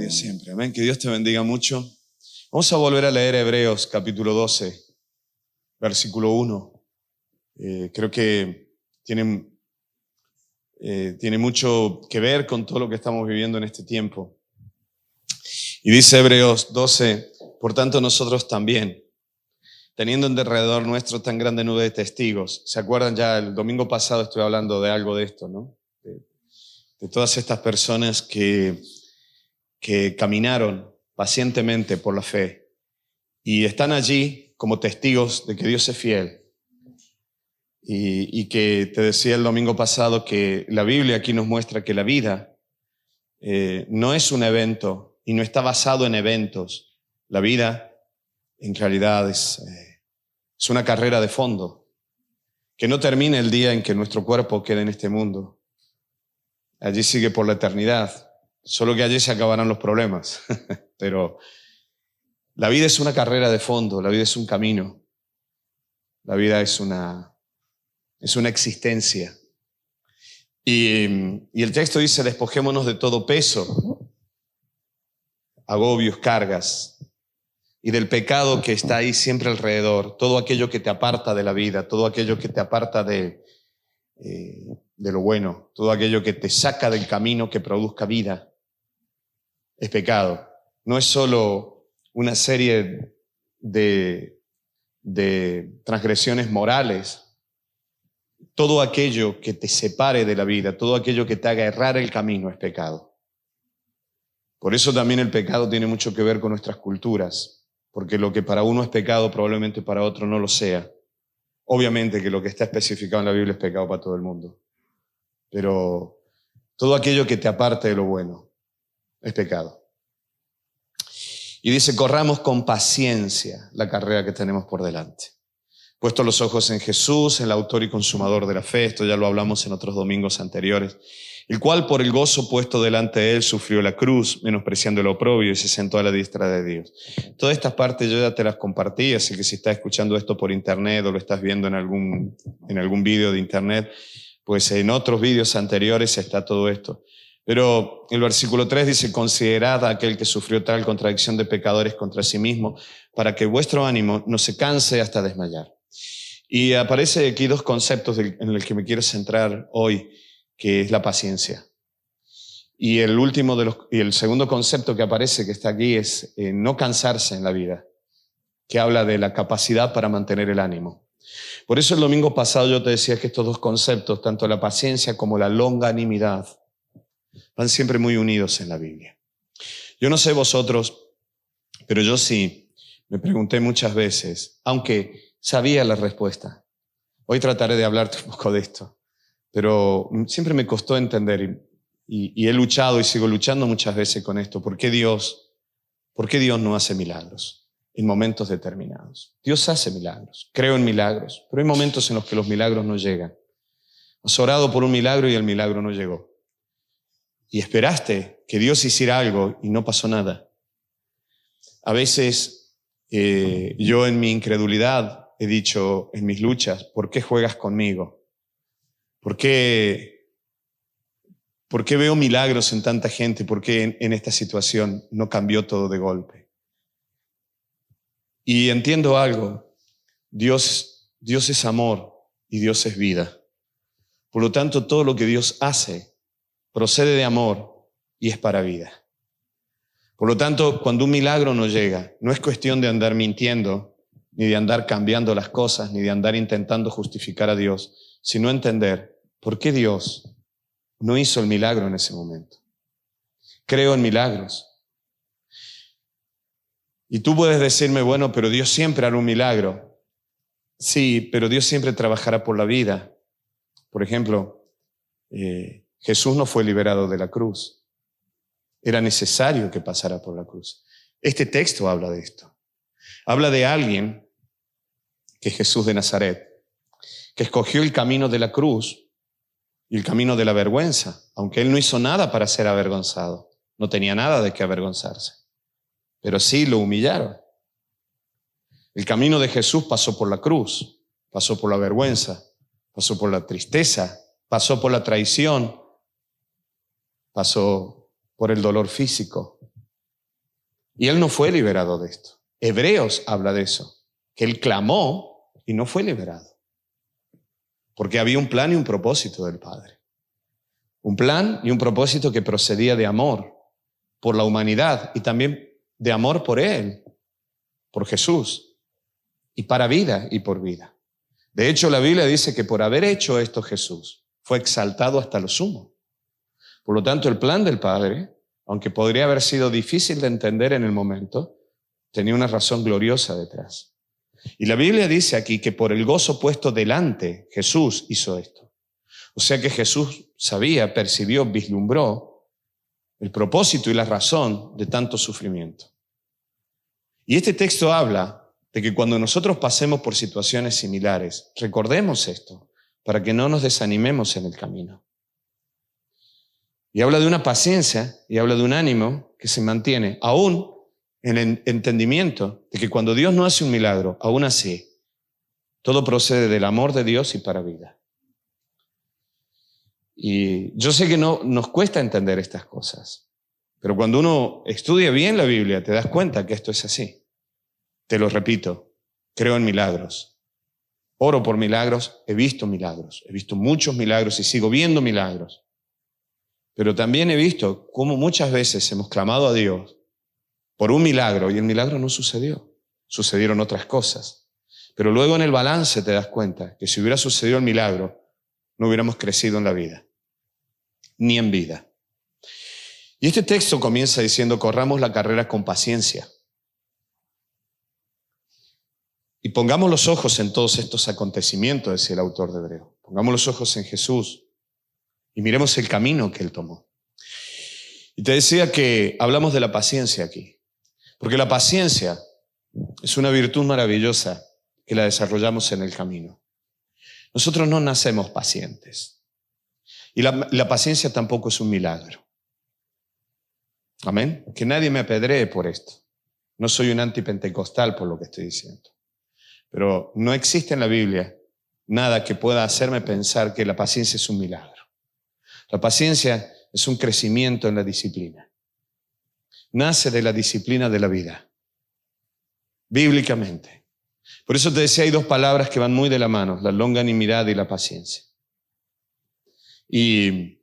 gloria siempre. Amén. Que Dios te bendiga mucho. Vamos a volver a leer Hebreos capítulo 12, versículo 1. Creo que tiene mucho que ver con todo lo que estamos viviendo en este tiempo. Y dice Hebreos 12, por tanto nosotros también, teniendo en derredor nuestro tan grande nube de testigos. ¿Se acuerdan? Ya el domingo pasado estuve hablando de algo de esto, ¿no? De todas estas personas que caminaron pacientemente por la fe y están allí como testigos de que Dios es fiel. Y que te decía el domingo pasado que la Biblia aquí nos muestra que la vida no es un evento y no está basado en eventos. La vida en realidad es una carrera de fondo, que no termina el día en que nuestro cuerpo quede en este mundo. Allí sigue por la eternidad, solo que allí se acabarán los problemas. Pero la vida es una carrera de fondo, la vida es un camino, la vida es una existencia. Y el texto dice, despojémonos de todo peso, agobios, cargas, y del pecado que está ahí siempre alrededor, todo aquello que te aparta de la vida, todo aquello que te aparta de lo bueno, todo aquello que te saca del camino que produzca vida, es pecado. No es solo una serie de transgresiones morales. Todo aquello que te separe de la vida, todo aquello que te haga errar el camino es pecado. Por eso también el pecado tiene mucho que ver con nuestras culturas, porque lo que para uno es pecado probablemente para otro no lo sea. Obviamente que lo que está especificado en la Biblia es pecado para todo el mundo, pero todo aquello que te aparte de lo bueno es pecado. Y dice, corramos con paciencia la carrera que tenemos por delante. Puesto los ojos en Jesús, el autor y consumador de la fe, esto ya lo hablamos en otros domingos anteriores, el cual por el gozo puesto delante de él sufrió la cruz, menospreciando el oprobio y se sentó a la diestra de Dios. Todas estas partes yo ya te las compartí, así que si estás escuchando esto por internet o lo estás viendo en algún vídeo de internet, pues en otros vídeos anteriores está todo esto. Pero el versículo 3 dice, considerad a aquel que sufrió tal contradicción de pecadores contra sí mismo, para que vuestro ánimo no se canse hasta desmayar. Y aparece aquí dos conceptos en los que me quiero centrar hoy, que es la paciencia. Y el segundo concepto que aparece, que está aquí, es no cansarse en la vida, que habla de la capacidad para mantener el ánimo. Por eso el domingo pasado yo te decía que estos dos conceptos, tanto la paciencia como la longanimidad, van siempre muy unidos en la Biblia. Yo no sé vosotros, pero yo sí me pregunté muchas veces, aunque sabía la respuesta. Hoy trataré de hablarte un poco de esto, pero siempre me costó entender y he luchado y sigo luchando muchas veces con esto. ¿Por qué Dios no hace milagros en momentos determinados? Dios hace milagros, creo en milagros, pero hay momentos en los que los milagros no llegan. Has orado por un milagro y el milagro no llegó. Y esperaste que Dios hiciera algo y no pasó nada. A veces yo en mi incredulidad he dicho en mis luchas, ¿por qué juegas conmigo? ¿Por qué veo milagros en tanta gente? ¿Por qué en esta situación no cambió todo de golpe? Y entiendo algo, Dios es amor y Dios es vida. Por lo tanto, todo lo que Dios hace procede de amor y es para vida. Por lo tanto, cuando un milagro no llega, no es cuestión de andar mintiendo, ni de andar cambiando las cosas, ni de andar intentando justificar a Dios, sino entender por qué Dios no hizo el milagro en ese momento. Creo en milagros. Y tú puedes decirme, bueno, pero Dios siempre hará un milagro. Sí, pero Dios siempre trabajará por la vida. Por ejemplo, Jesús no fue liberado de la cruz. Era necesario que pasara por la cruz. Este texto habla de esto. Habla de alguien, que es Jesús de Nazaret, que escogió el camino de la cruz y el camino de la vergüenza, aunque él no hizo nada para ser avergonzado. No tenía nada de qué avergonzarse. Pero sí lo humillaron. El camino de Jesús pasó por la cruz, pasó por la vergüenza, pasó por la tristeza, pasó por la traición, pasó por el dolor físico, Y él no fue liberado de esto. Hebreos habla de eso, que él clamó y no fue liberado. Porque había un plan y un propósito del Padre. Un plan y un propósito que procedía de amor por la humanidad y también de amor por Él, por Jesús, y para vida y por vida. De hecho, la Biblia dice que por haber hecho esto Jesús fue exaltado hasta lo sumo. Por lo tanto, el plan del Padre, aunque podría haber sido difícil de entender en el momento, tenía una razón gloriosa detrás. Y la Biblia dice aquí que por el gozo puesto delante, Jesús hizo esto. O sea que Jesús sabía, percibió, vislumbró el propósito y la razón de tanto sufrimiento. Y este texto habla de que cuando nosotros pasemos por situaciones similares, recordemos esto para que no nos desanimemos en el camino. Y habla de una paciencia y habla de un ánimo que se mantiene aún en el entendimiento de que cuando Dios no hace un milagro, aún así, todo procede del amor de Dios y para vida. Y yo sé que no nos cuesta entender estas cosas, pero cuando uno estudia bien la Biblia, te das cuenta que esto es así. Te lo repito, creo en milagros. Oro por milagros, he visto muchos milagros y sigo viendo milagros. Pero también he visto cómo muchas veces hemos clamado a Dios por un milagro y el milagro no sucedió. Sucedieron otras cosas. Pero luego en el balance te das cuenta que si hubiera sucedido el milagro, no hubiéramos crecido en la vida, ni en vida. Y este texto comienza diciendo, corramos la carrera con paciencia. Y pongamos los ojos en todos estos acontecimientos, decía el autor de Hebreos. Pongamos los ojos en Jesús y miremos el camino que Él tomó. Y te decía que hablamos de la paciencia aquí. Porque la paciencia es una virtud maravillosa que la desarrollamos en el camino. Nosotros no nacemos pacientes. Y la paciencia tampoco es un milagro. Amén. Que nadie me apedree por esto. No soy un antipentecostal por lo que estoy diciendo. Pero no existe en la Biblia nada que pueda hacerme pensar que la paciencia es un milagro. La paciencia es un crecimiento en la disciplina. Nace de la disciplina de la vida, bíblicamente. Por eso te decía, hay dos palabras que van muy de la mano, la longanimidad y la paciencia. Y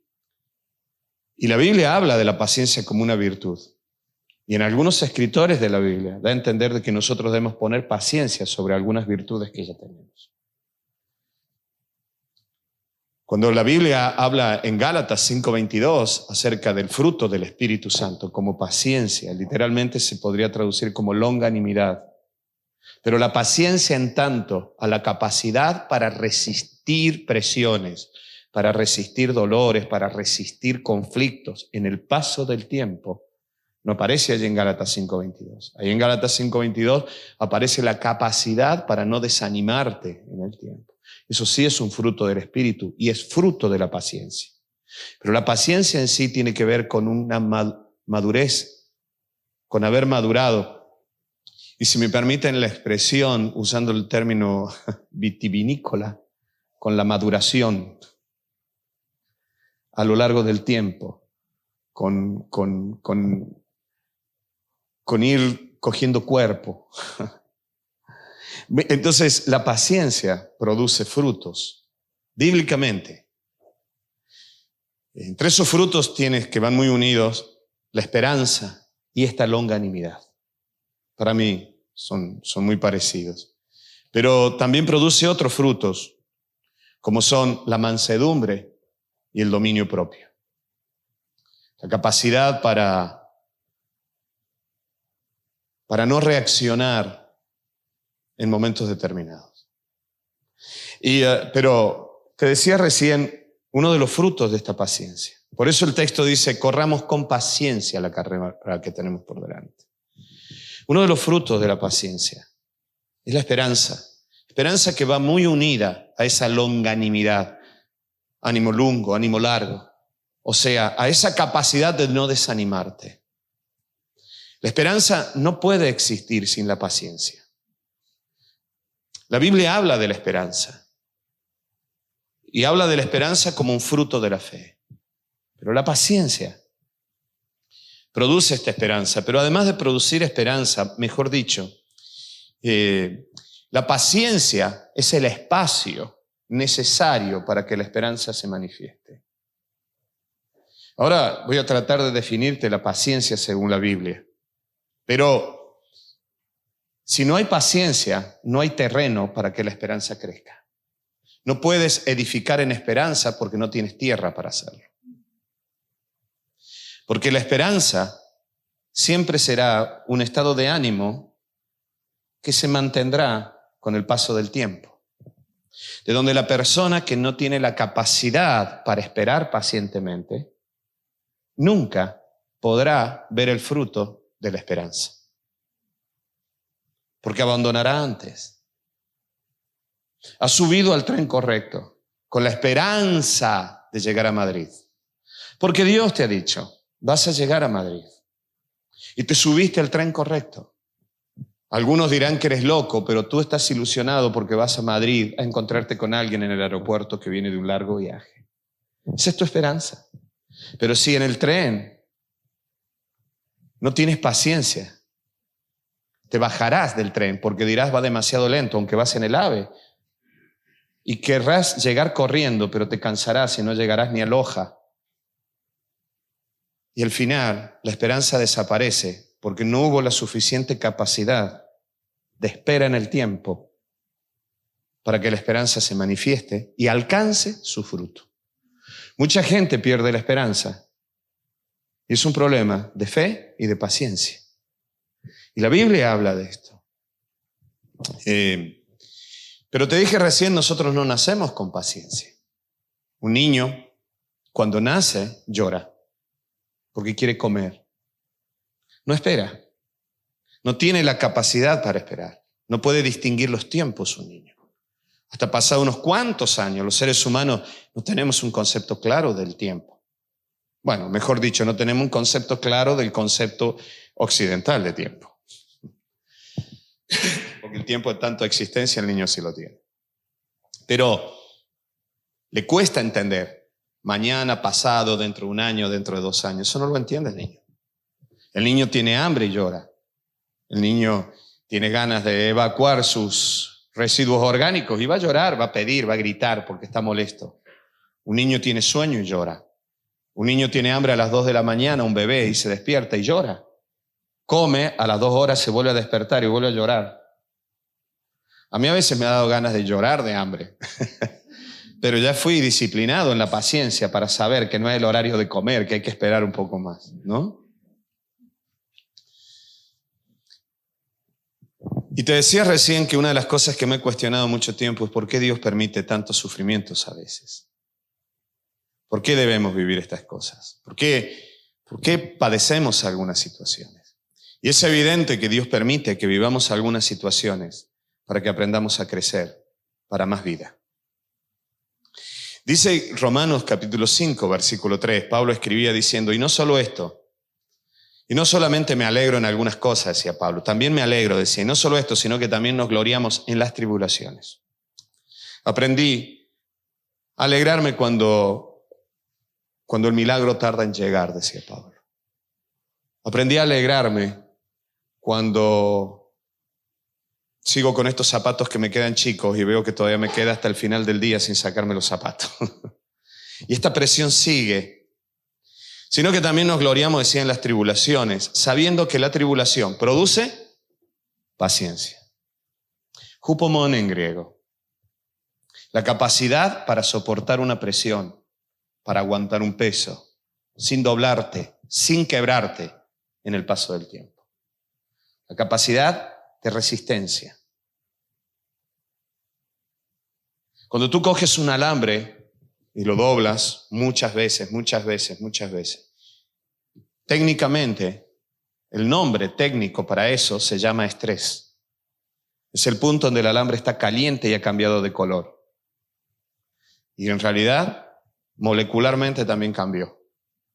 la Biblia habla de la paciencia como una virtud. Y en algunos escritores de la Biblia da a entender de que nosotros debemos poner paciencia sobre algunas virtudes que ya tenemos. Cuando la Biblia habla en Gálatas 5:22 acerca del fruto del Espíritu Santo como paciencia, literalmente se podría traducir como longanimidad. Pero la paciencia en tanto a la capacidad para resistir presiones, para resistir dolores, para resistir conflictos en el paso del tiempo, no aparece allí en Gálatas 5:22. Ahí en Gálatas 5:22 aparece la capacidad para no desanimarte en el tiempo. Eso sí es un fruto del Espíritu y es fruto de la paciencia. Pero la paciencia en sí tiene que ver con una madurez, con haber madurado. Y si me permiten la expresión, usando el término vitivinícola, con la maduración a lo largo del tiempo, con ir cogiendo cuerpo. Entonces, la paciencia produce frutos, bíblicamente. Entre esos frutos tienes que van muy unidos la esperanza y esta longanimidad. Para mí son muy parecidos. Pero también produce otros frutos, como son la mansedumbre y el dominio propio. La capacidad para no reaccionar en momentos determinados. Pero te decía recién uno de los frutos de esta paciencia. Por eso el texto dice, corramos con paciencia la carrera que tenemos por delante. Uno de los frutos de la paciencia es la esperanza. Esperanza que va muy unida a esa longanimidad, ánimo lungo, ánimo largo. O sea, a esa capacidad de no desanimarte. La esperanza no puede existir sin la paciencia. La Biblia habla de la esperanza y habla de la esperanza como un fruto de la fe. Pero la paciencia produce esta esperanza, pero además de producir esperanza, mejor dicho, la paciencia es el espacio necesario para que la esperanza se manifieste. Ahora voy a tratar de definirte la paciencia según la Biblia, pero si no hay paciencia, no hay terreno para que la esperanza crezca. No puedes edificar en esperanza porque no tienes tierra para hacerlo. Porque la esperanza siempre será un estado de ánimo que se mantendrá con el paso del tiempo. De donde la persona que no tiene la capacidad para esperar pacientemente, nunca podrá ver el fruto de la esperanza. Porque abandonará antes. Ha subido al tren correcto, con la esperanza de llegar a Madrid. Porque Dios te ha dicho, vas a llegar a Madrid. Y te subiste al tren correcto. Algunos dirán que eres loco, pero tú estás ilusionado porque vas a Madrid a encontrarte con alguien en el aeropuerto que viene de un largo viaje. Esa es tu esperanza. Pero si en el tren no tienes paciencia, te bajarás del tren porque dirás va demasiado lento, aunque vas en el AVE. Y querrás llegar corriendo, pero te cansarás y no llegarás ni a Loja. Y al final, la esperanza desaparece porque no hubo la suficiente capacidad de espera en el tiempo para que la esperanza se manifieste y alcance su fruto. Mucha gente pierde la esperanza y es un problema de fe y de paciencia. Y la Biblia habla de esto. Pero te dije recién, nosotros no nacemos con paciencia. Un niño, cuando nace, llora porque quiere comer. No espera. No tiene la capacidad para esperar. No puede distinguir los tiempos un niño. Hasta pasado unos cuantos años, los seres humanos no tenemos un concepto claro del tiempo. Bueno, mejor dicho, no tenemos un concepto claro del concepto occidental de tiempo. Porque el tiempo de tanta existencia, el niño sí lo tiene. Pero le cuesta entender. Mañana, pasado, dentro de un año, dentro de 2 años. Eso no lo entiende el niño. El niño tiene hambre y llora. El niño tiene ganas de evacuar sus residuos orgánicos y va a llorar, va a pedir, va a gritar porque está molesto. Un niño tiene sueño y llora. Un niño tiene hambre a las 2 de la mañana, un bebé, y se despierta y llora. Come, a las 2 horas se vuelve a despertar y vuelve a llorar. A mí a veces me ha dado ganas de llorar de hambre. Pero ya fui disciplinado en la paciencia para saber que no es el horario de comer, que hay que esperar un poco más, ¿no? Y te decía recién que una de las cosas que me he cuestionado mucho tiempo es por qué Dios permite tantos sufrimientos a veces. ¿Por qué debemos vivir estas cosas? ¿Por qué padecemos algunas situaciones? Y es evidente que Dios permite que vivamos algunas situaciones para que aprendamos a crecer para más vida. Dice Romanos capítulo 5, versículo 3, Pablo escribía diciendo, y no solo esto, y no solamente me alegro en algunas cosas, decía Pablo, también me alegro, decía, y no solo esto, sino que también nos gloriamos en las tribulaciones. Aprendí a alegrarme cuando el milagro tarda en llegar, decía Pablo. Aprendí a alegrarme cuando sigo con estos zapatos que me quedan chicos y veo que todavía me queda hasta el final del día sin sacarme los zapatos. Y esta presión sigue. Sino que también nos gloriamos, decía, en las tribulaciones, sabiendo que la tribulación produce paciencia. Hupomon en griego. La capacidad para soportar una presión, para aguantar un peso, sin doblarte, sin quebrarte en el paso del tiempo. La capacidad de resistencia. Cuando tú coges un alambre y lo doblas muchas veces, técnicamente, el nombre técnico para eso se llama estrés. Es el punto donde el alambre está caliente y ha cambiado de color. Y en realidad, molecularmente también cambió.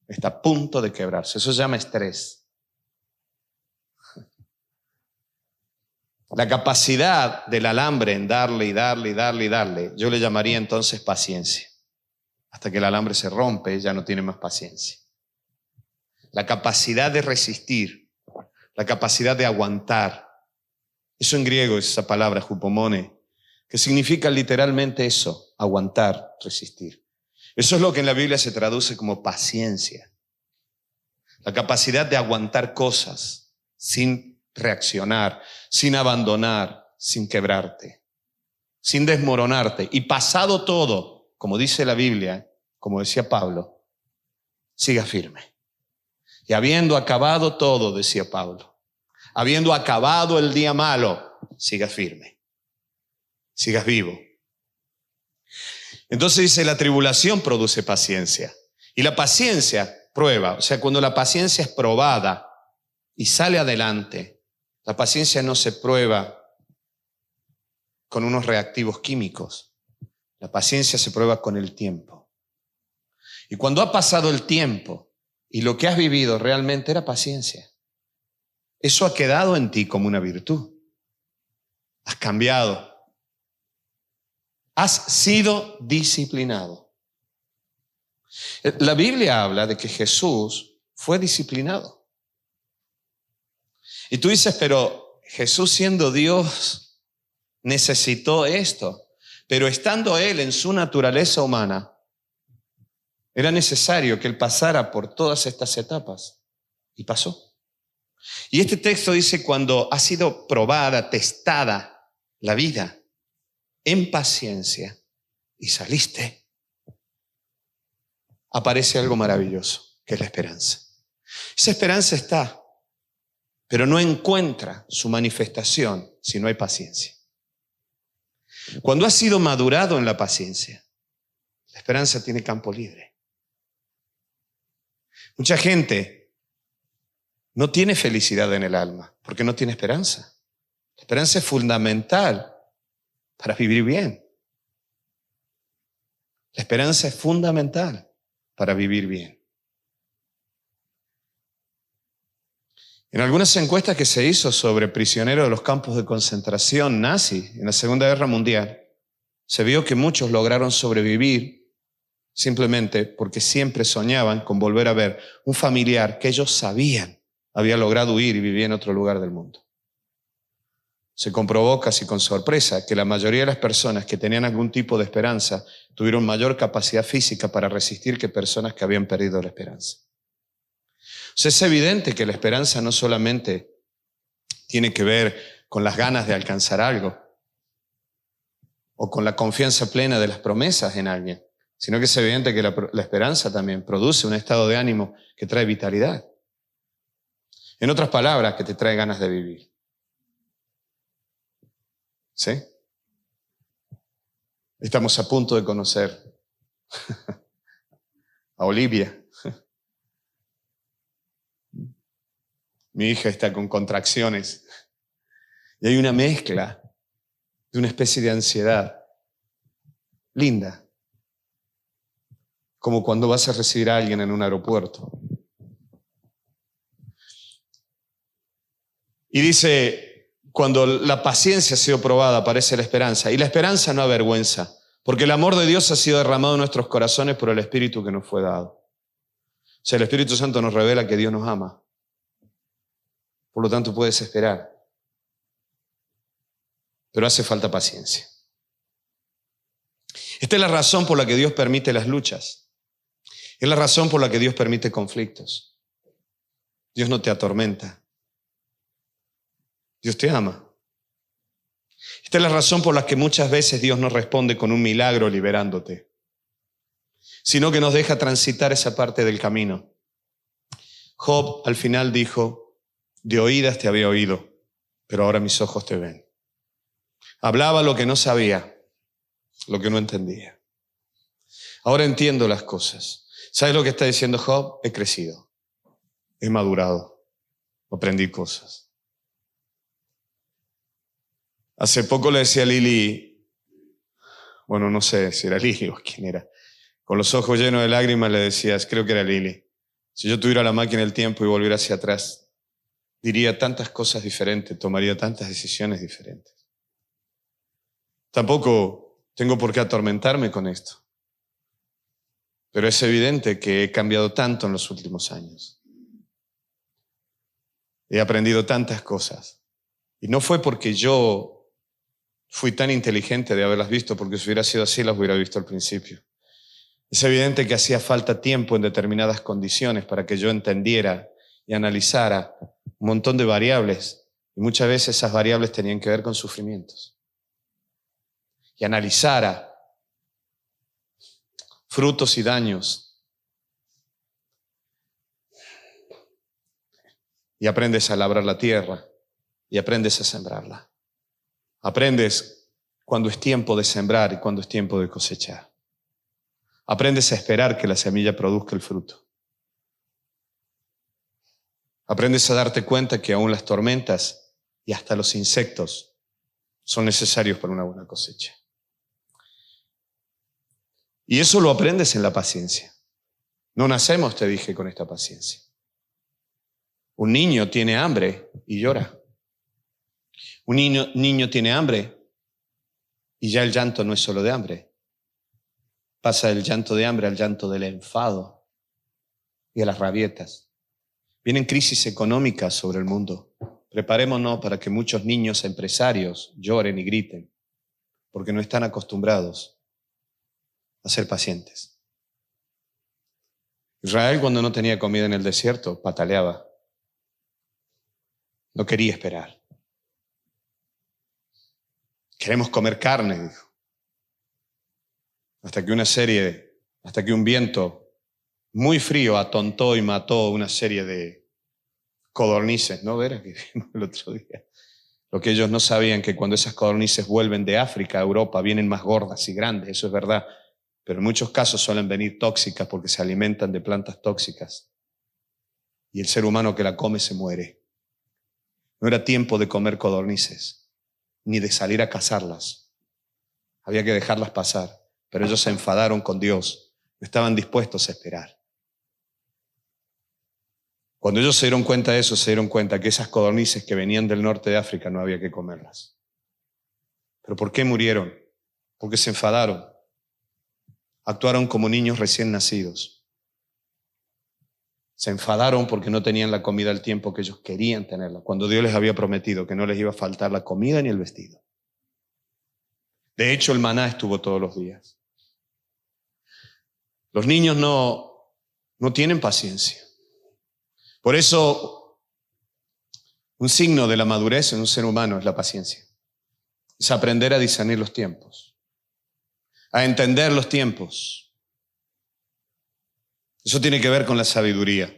Está a punto de quebrarse. Eso se llama estrés. La capacidad del alambre en darle, yo le llamaría entonces paciencia. Hasta que el alambre se rompe, ya no tiene más paciencia. la capacidad de resistir, la capacidad de aguantar. Eso en griego es esa palabra, hupomone, que significa literalmente eso, aguantar, resistir. Eso es lo que en la Biblia se traduce como paciencia. La capacidad de aguantar cosas sin reaccionar, sin abandonar, sin quebrarte, sin desmoronarte. Y pasado todo, como dice la Biblia, como decía Pablo, siga firme. Y habiendo acabado todo, decía Pablo, habiendo acabado el día malo, siga firme, sigas vivo. Entonces dice, la tribulación produce paciencia. Y la paciencia prueba. O sea, cuando la paciencia es probada y sale adelante, la paciencia no se prueba con unos reactivos químicos. La paciencia se prueba con el tiempo. Y cuando ha pasado el tiempo y lo que has vivido realmente era paciencia, eso ha quedado en ti como una virtud. Has cambiado. Has sido disciplinado. La Biblia habla de que Jesús fue disciplinado. Y tú dices, pero Jesús siendo Dios necesitó esto. Pero estando Él en su naturaleza humana, era necesario que Él pasara por todas estas etapas. Y pasó. Y este texto dice, cuando ha sido probada, testada la vida en paciencia y saliste, aparece algo maravilloso, que es la esperanza. Esa esperanza está, pero no encuentra su manifestación si no hay paciencia. Cuando has sido madurado en la paciencia, la esperanza tiene campo libre. Mucha gente no tiene felicidad en el alma porque no tiene esperanza. La esperanza es fundamental para vivir bien. La esperanza es fundamental para vivir bien. En algunas encuestas que se hizo sobre prisioneros de los campos de concentración nazi en la Segunda Guerra Mundial, se vio que muchos lograron sobrevivir simplemente porque siempre soñaban con volver a ver un familiar que ellos sabían había logrado huir y vivía en otro lugar del mundo. Se comprobó casi con sorpresa que la mayoría de las personas que tenían algún tipo de esperanza tuvieron mayor capacidad física para resistir que personas que habían perdido la esperanza. O sea, es evidente que la esperanza no solamente tiene que ver con las ganas de alcanzar algo o con la confianza plena de las promesas en alguien, sino que es evidente que la esperanza también produce un estado de ánimo que trae vitalidad. En otras palabras, que te trae ganas de vivir. ¿Sí? Estamos a punto de conocer a Olivia. Mi hija está con contracciones y hay una mezcla de una especie de ansiedad linda, como cuando vas a recibir a alguien en un aeropuerto. Y dice, cuando la paciencia ha sido probada, aparece la esperanza. Y la esperanza no avergüenza, porque el amor de Dios ha sido derramado en nuestros corazones por el Espíritu que nos fue dado. O sea, el Espíritu Santo nos revela que Dios nos ama. Por lo tanto, puedes esperar. Pero hace falta paciencia. Esta es la razón por la que Dios permite las luchas. Es la razón por la que Dios permite conflictos. Dios no te atormenta. Dios te ama. Esta es la razón por la que muchas veces Dios no responde con un milagro liberándote, sino que nos deja transitar esa parte del camino. Job al final dijo, de oídas te había oído, pero ahora mis ojos te ven. Hablaba lo que no sabía, lo que no entendía. Ahora entiendo las cosas. ¿Sabes lo que está diciendo Job? He crecido, he madurado, aprendí cosas. Hace poco le decía a Lili, bueno, no sé si era Lili o quién era, con los ojos llenos de lágrimas le decías, creo que era Lili, si yo tuviera la máquina del tiempo y volviera hacia atrás, diría tantas cosas diferentes, tomaría tantas decisiones diferentes. Tampoco tengo por qué atormentarme con esto, pero es evidente que he cambiado tanto en los últimos años. He aprendido tantas cosas. Y no fue porque yo fui tan inteligente de haberlas visto, porque si hubiera sido así las hubiera visto al principio. Es evidente que hacía falta tiempo en determinadas condiciones para que yo entendiera y analizara un montón de variables. Y muchas veces esas variables tenían que ver con sufrimientos. Y analizara frutos y daños. Y aprendes a labrar la tierra. Y aprendes a sembrarla. Aprendes cuando es tiempo de sembrar y cuando es tiempo de cosechar. Aprendes a esperar que la semilla produzca el fruto. Aprendes a darte cuenta que aún las tormentas y hasta los insectos son necesarios para una buena cosecha. Y eso lo aprendes en la paciencia. No nacemos, te dije, con esta paciencia. Un niño tiene hambre y llora. Un niño tiene hambre y ya el llanto no es solo de hambre. Pasa del llanto de hambre al llanto del enfado y a las rabietas. Vienen crisis económicas sobre el mundo. Preparémonos para que muchos niños empresarios lloren y griten, porque no están acostumbrados a ser pacientes. Israel, cuando no tenía comida en el desierto, pataleaba. No quería esperar. Queremos comer carne, dijo. Hasta que un viento muy frío atontó y mató una serie de codornices, ¿no? Verá que vimos el otro día. Lo que ellos no sabían, que cuando esas codornices vuelven de África a Europa, vienen más gordas y grandes, eso es verdad. Pero en muchos casos suelen venir tóxicas porque se alimentan de plantas tóxicas. Y el ser humano que la come se muere. No era tiempo de comer codornices, ni de salir a cazarlas. Había que dejarlas pasar. Pero ellos se enfadaron con Dios. No estaban dispuestos a esperar. Cuando ellos se dieron cuenta de eso, se dieron cuenta que esas codornices que venían del norte de África no había que comerlas. ¿Pero por qué murieron? Porque se enfadaron. Actuaron como niños recién nacidos. Se enfadaron porque no tenían la comida al tiempo que ellos querían tenerla, cuando Dios les había prometido que no les iba a faltar la comida ni el vestido. De hecho, el maná estuvo todos los días. Los niños no tienen paciencia. Por eso, un signo de la madurez en un ser humano es la paciencia. Es aprender a discernir los tiempos, a entender los tiempos. Eso tiene que ver con la sabiduría.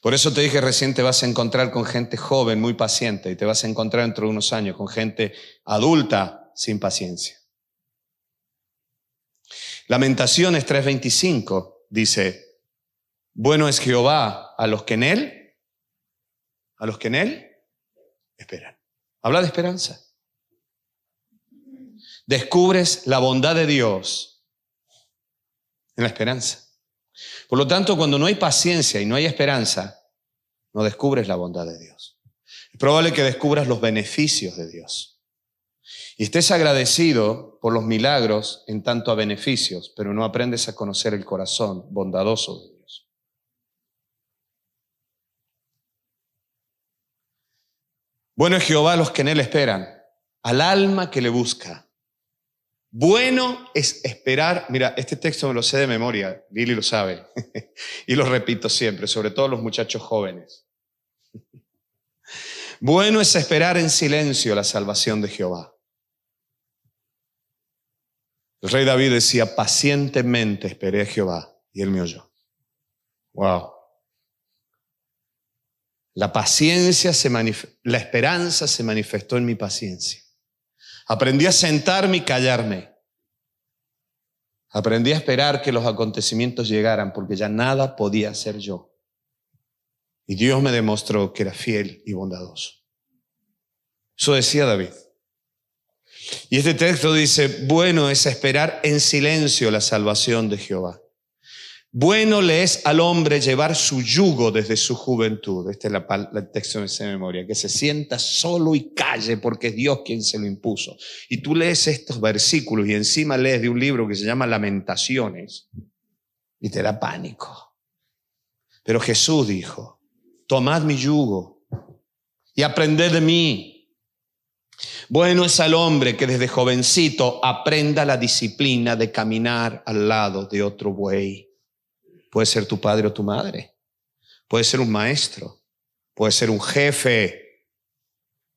Por eso te dije recién, te vas a encontrar con gente joven, muy paciente, y te vas a encontrar dentro de unos años con gente adulta sin paciencia. Lamentaciones 3:25 dice: bueno es Jehová a los que en él esperan. Habla de esperanza. Descubres la bondad de Dios en la esperanza. Por lo tanto, cuando no hay paciencia y no hay esperanza, no descubres la bondad de Dios. Es probable que descubras los beneficios de Dios. Y estés agradecido por los milagros en tanto a beneficios, pero no aprendes a conocer el corazón bondadoso de Dios. Bueno es Jehová a los que en él esperan, al alma que le busca. Bueno es esperar. Mira, este texto me lo sé de memoria, Lili lo sabe, y lo repito siempre, sobre todo los muchachos jóvenes. Bueno es esperar en silencio la salvación de Jehová. El rey David decía: pacientemente esperé a Jehová y él me oyó. Wow. La esperanza se manifestó en mi paciencia. Aprendí a sentarme y callarme. Aprendí a esperar que los acontecimientos llegaran porque ya nada podía hacer yo. Y Dios me demostró que era fiel y bondadoso. Eso decía David. Y este texto dice: bueno es esperar en silencio la salvación de Jehová. Bueno le es al hombre llevar su yugo desde su juventud. Este es el texto de memoria. Que se sienta solo y calle porque es Dios quien se lo impuso. Y tú lees estos versículos y encima lees de un libro que se llama Lamentaciones y te da pánico. Pero Jesús dijo: tomad mi yugo y aprended de mí. Bueno es al hombre que desde jovencito aprenda la disciplina de caminar al lado de otro buey. Puede ser tu padre o tu madre. Puede ser un maestro. Puede ser un jefe.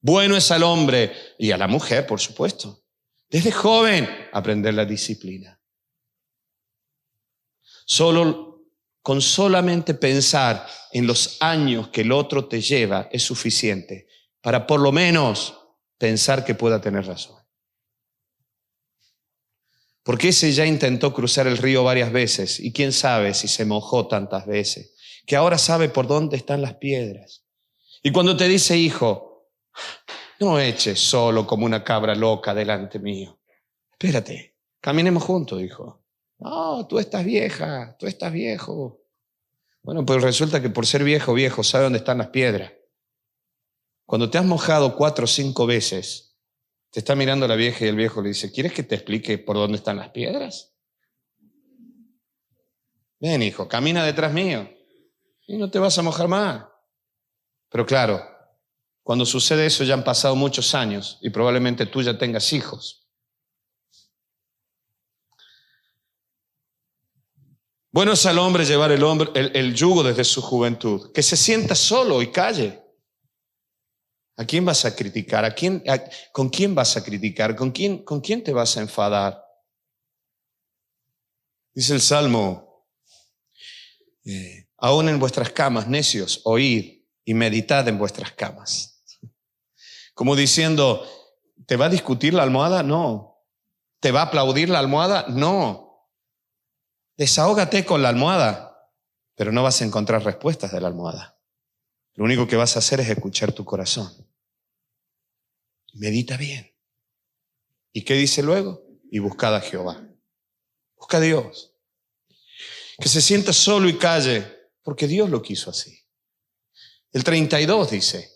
Bueno es al hombre y a la mujer, por supuesto. Desde joven aprender la disciplina. Con solamente pensar en los años que el otro te lleva es suficiente para por lo menos pensar que pueda tener razón. Porque ese ya intentó cruzar el río varias veces y quién sabe si se mojó tantas veces, que ahora sabe por dónde están las piedras. Y cuando te dice, hijo, no eches solo como una cabra loca delante mío. Espérate, caminemos juntos, hijo. No, tú estás vieja, tú estás viejo. Bueno, pues resulta que por ser viejo, sabe dónde están las piedras. Cuando te has mojado 4 o 5 veces, te está mirando la vieja y el viejo le dice, ¿quieres que te explique por dónde están las piedras? Ven, hijo, camina detrás mío y no te vas a mojar más. Pero claro, cuando sucede eso ya han pasado muchos años y probablemente tú ya tengas hijos. Bueno es al hombre llevar el yugo desde su juventud, que se sienta solo y calle. ¿A quién vas a criticar? ¿Con quién vas a criticar? ¿Con quién te vas a enfadar? Dice el Salmo, aún en vuestras camas, necios, oíd y meditad en vuestras camas. Como diciendo, ¿te va a discutir la almohada? No. ¿Te va a aplaudir la almohada? No. Desahógate con la almohada, pero no vas a encontrar respuestas de la almohada. Lo único que vas a hacer es escuchar tu corazón. Medita bien. ¿Y qué dice luego? Y buscad a Jehová. Busca a Dios. Que se sienta solo y calle, porque Dios lo quiso así. El 32 dice,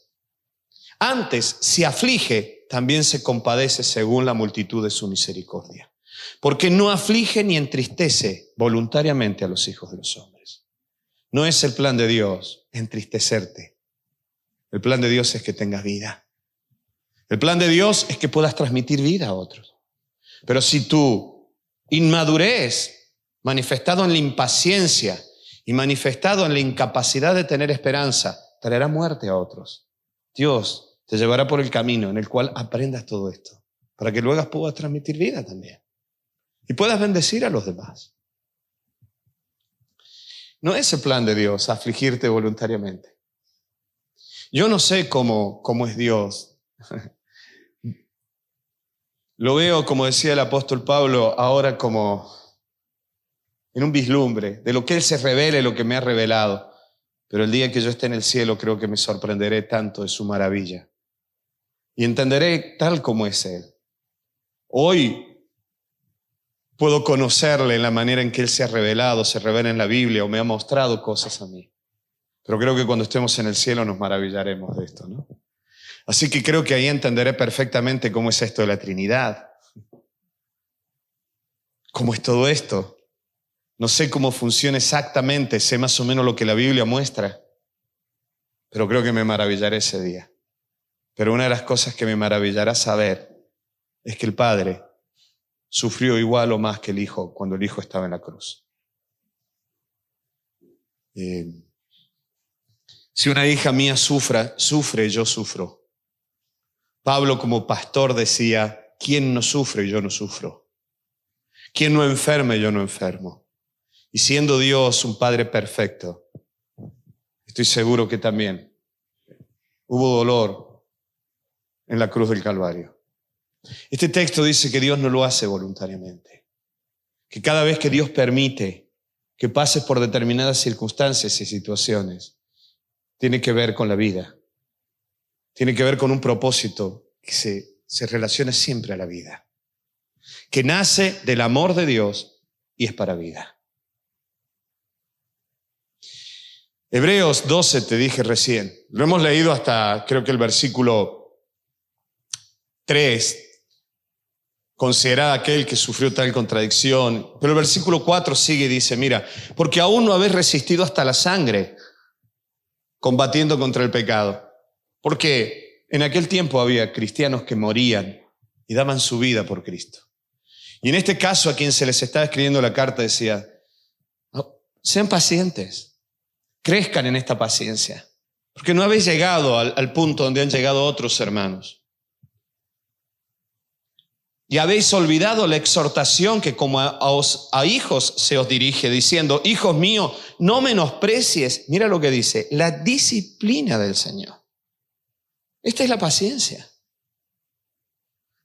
antes, si aflige, también se compadece según la multitud de su misericordia. Porque no aflige ni entristece voluntariamente a los hijos de los hombres. No es el plan de Dios entristecerte. El plan de Dios es que tengas vida. El plan de Dios es que puedas transmitir vida a otros. Pero si tu inmadurez, manifestado en la impaciencia y manifestado en la incapacidad de tener esperanza, traerá muerte a otros. Dios te llevará por el camino en el cual aprendas todo esto, para que luego puedas transmitir vida también. Y puedas bendecir a los demás. No es el plan de Dios afligirte voluntariamente. Yo no sé cómo es Dios. Lo veo, como decía el apóstol Pablo, ahora como en un vislumbre de lo que Él se revela y lo que me ha revelado. Pero el día que yo esté en el cielo creo que me sorprenderé tanto de su maravilla. Y entenderé tal como es Él. Hoy puedo conocerle en la manera en que Él se ha revelado, se revela en la Biblia o me ha mostrado cosas a mí. Pero creo que cuando estemos en el cielo nos maravillaremos de esto, ¿no? Así que creo que ahí entenderé perfectamente cómo es esto de la Trinidad. ¿Cómo es todo esto? No sé cómo funciona exactamente, sé más o menos lo que la Biblia muestra, pero creo que me maravillaré ese día. Pero una de las cosas que me maravillará saber es que el Padre sufrió igual o más que el Hijo cuando el Hijo estaba en la cruz. Si una hija mía sufre, yo sufro. Pablo como pastor decía, ¿quién no sufre? Yo no sufro. ¿Quién no enferma? Yo no enfermo. Y siendo Dios un Padre perfecto, estoy seguro que también hubo dolor en la cruz del Calvario. Este texto dice que Dios no lo hace voluntariamente. Que cada vez que Dios permite que pases por determinadas circunstancias y situaciones, tiene que ver con la vida. Tiene que ver con un propósito que se relaciona siempre a la vida. Que nace del amor de Dios y es para vida. Hebreos 12 te dije recién. Lo hemos leído hasta creo que el versículo 3. Considerad aquel que sufrió tal contradicción. Pero el versículo 4 sigue y dice, mira, porque aún no habéis resistido hasta la sangre, combatiendo contra el pecado. Porque en aquel tiempo había cristianos que morían y daban su vida por Cristo. Y en este caso a quien se les estaba escribiendo la carta decía, oh, sean pacientes, crezcan en esta paciencia, porque no habéis llegado al punto donde han llegado otros hermanos. Y habéis olvidado la exhortación que como a hijos se os dirige, diciendo, hijos míos, no menosprecies, mira lo que dice, la disciplina del Señor. Esta es la paciencia.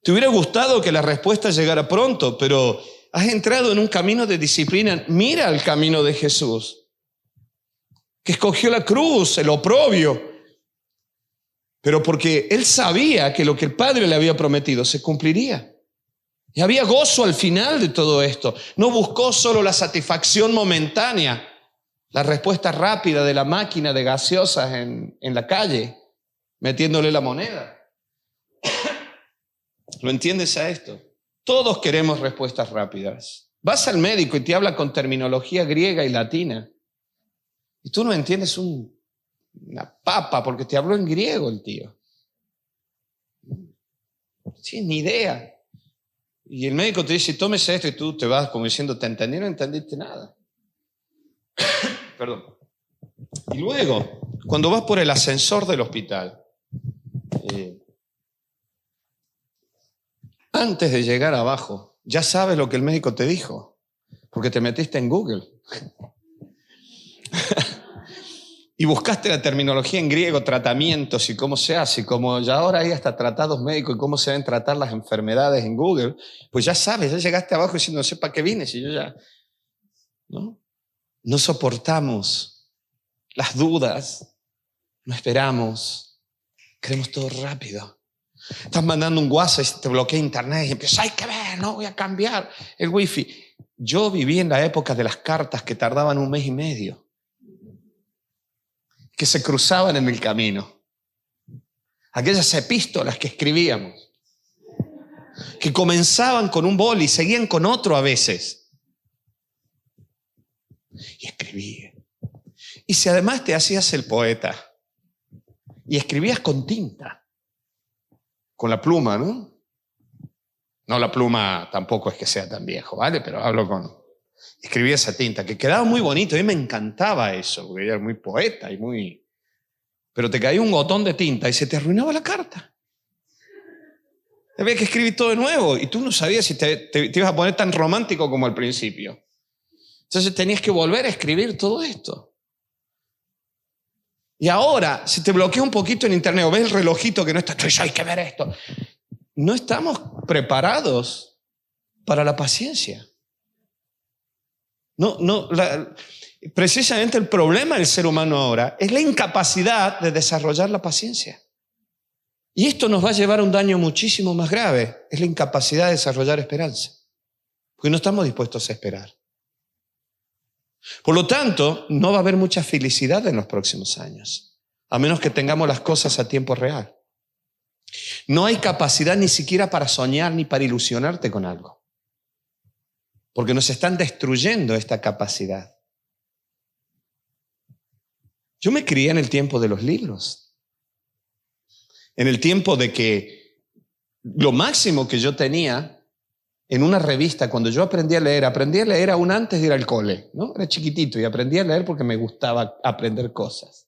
Te hubiera gustado que la respuesta llegara pronto, pero has entrado en un camino de disciplina. Mira el camino de Jesús, que escogió la cruz, el oprobio, pero porque Él sabía que lo que el Padre le había prometido se cumpliría. Y había gozo al final de todo esto. No buscó solo la satisfacción momentánea, la respuesta rápida de la máquina de gaseosas en la calle, metiéndole la moneda. ¿Lo entiendes a esto? Todos queremos respuestas rápidas. Vas al médico y te habla con terminología griega y latina. Y tú no entiendes una papa porque te habló en griego el tío. No tienes ni idea. Y el médico te dice, tómese esto y tú te vas como diciendo, ¿te entendí? No entendiste nada. Perdón. Y luego, cuando vas por el ascensor del hospital, antes de llegar abajo, ya sabes lo que el médico te dijo, porque te metiste en Google. Y buscaste la terminología en griego, tratamientos y cómo se hace, y como ya ahora hay hasta tratados médicos y cómo se deben tratar las enfermedades en Google, pues ya sabes, ya llegaste abajo diciendo, no sé para qué vine, si yo ya... No soportamos las dudas, no esperamos, queremos todo rápido. Estás mandando un WhatsApp y te bloquea internet y empiezas, hay que ver, no voy a cambiar el wifi. Yo viví en la época de las cartas que tardaban 1 mes y medio. Que se cruzaban en el camino. Aquellas epístolas que escribíamos, que comenzaban con un boli y seguían con otro a veces. Y escribía. Y si además te hacías el poeta y escribías con tinta, con la pluma, ¿no? No, la pluma tampoco es que sea tan viejo, ¿vale? Pero hablo con... Escribía esa tinta, que quedaba muy bonito. A mí me encantaba eso, porque era muy poeta y muy... Pero te caía un gotón de tinta y se te arruinaba la carta. Había que escribir todo de nuevo y tú no sabías si te ibas a poner tan romántico como al principio. Entonces tenías que volver a escribir todo esto. Y ahora, si te bloquea un poquito en internet o ves el relojito que no está, hay que ver esto. No estamos preparados para la paciencia. Precisamente el problema del ser humano ahora es la incapacidad de desarrollar la paciencia. Y esto nos va a llevar a un daño muchísimo más grave, es la incapacidad de desarrollar esperanza. Porque no estamos dispuestos a esperar. Por lo tanto, no va a haber mucha felicidad en los próximos años, a menos que tengamos las cosas a tiempo real. No hay capacidad ni siquiera para soñar ni para ilusionarte con algo. Porque nos están destruyendo esta capacidad. Yo me crié en el tiempo de los libros. En el tiempo de que lo máximo que yo tenía en una revista, cuando yo aprendí a leer aún antes de ir al cole, ¿no? Era chiquitito y aprendí a leer porque me gustaba aprender cosas.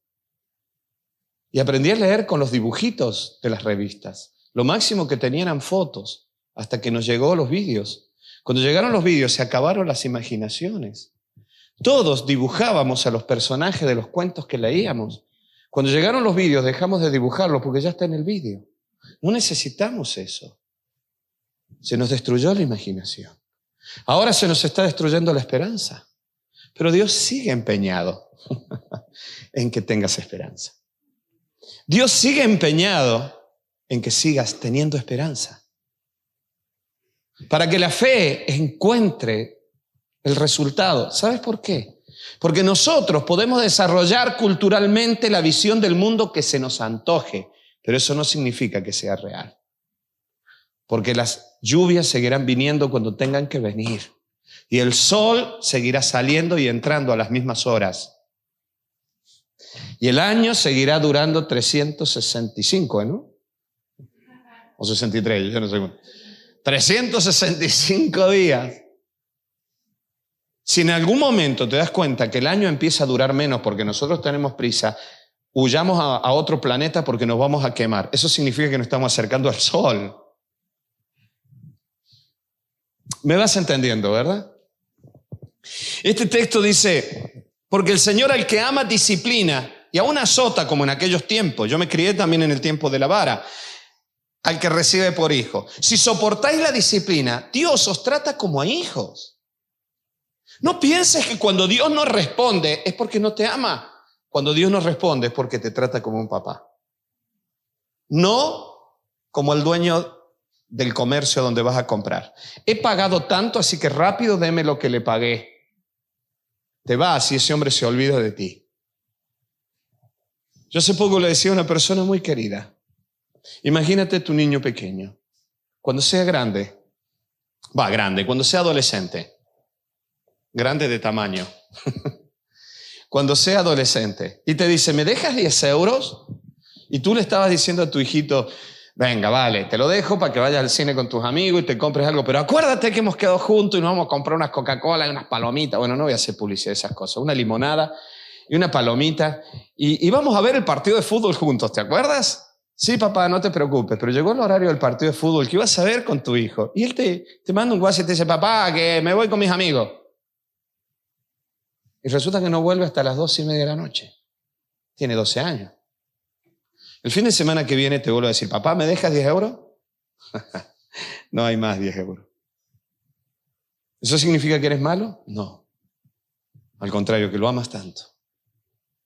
Y aprendí a leer con los dibujitos de las revistas. Lo máximo que tenían eran fotos, hasta que nos llegó los vídeos. Cuando llegaron los vídeos se acabaron las imaginaciones. Todos dibujábamos a los personajes de los cuentos que leíamos. Cuando llegaron los vídeos dejamos de dibujarlos porque ya está en el vídeo. No necesitamos eso. Se nos destruyó la imaginación. Ahora se nos está destruyendo la esperanza. Pero Dios sigue empeñado en que tengas esperanza. Dios sigue empeñado en que sigas teniendo esperanza. Para que la fe encuentre el resultado. ¿Sabes por qué? Porque nosotros podemos desarrollar culturalmente la visión del mundo que se nos antoje, pero eso no significa que sea real. Porque las lluvias seguirán viniendo cuando tengan que venir. Y el sol seguirá saliendo y entrando a las mismas horas. Y el año seguirá durando 365, ¿no? O 63, yo no sé. 365 días. Si en algún momento te das cuenta que el año empieza a durar menos porque nosotros tenemos prisa, huyamos a otro planeta porque nos vamos a quemar. Eso significa que nos estamos acercando al sol. ¿Me vas entendiendo, verdad? Este texto dice, porque el Señor al que ama disciplina y aún azota como en aquellos tiempos. Yo me crié también en el tiempo de la vara. Al que recibe por hijo. Si soportáis la disciplina, Dios os trata como a hijos. No pienses que cuando Dios no responde es porque no te ama. Cuando Dios no responde es porque te trata como un papá. No como el dueño del comercio donde vas a comprar. He pagado tanto, así que rápido deme lo que le pagué. Te vas y ese hombre se olvida de ti. Yo hace poco le decía a una persona muy querida, imagínate tu niño pequeño, cuando sea grande, cuando sea adolescente, grande de tamaño, cuando sea adolescente, y te dice, ¿me dejas 10 euros? Y tú le estabas diciendo a tu hijito, venga, vale, te lo dejo para que vayas al cine con tus amigos y te compres algo, pero acuérdate que hemos quedado juntos y nos vamos a comprar unas Coca-Cola y unas palomitas. Bueno, no voy a hacer publicidad de esas cosas, una limonada y una palomita, y vamos a ver el partido de fútbol juntos, ¿te acuerdas? Sí, papá, no te preocupes, pero llegó el horario del partido de fútbol que ibas a ver con tu hijo. Y él te manda un WhatsApp y te dice, papá, que me voy con mis amigos. Y resulta que no vuelve hasta las 2:30 de la noche. Tiene 12 años. El fin de semana que viene te vuelvo a decir, papá, ¿me dejas 10 euros? No hay más 10 euros. ¿Eso significa que eres malo? No. Al contrario, que lo amas tanto.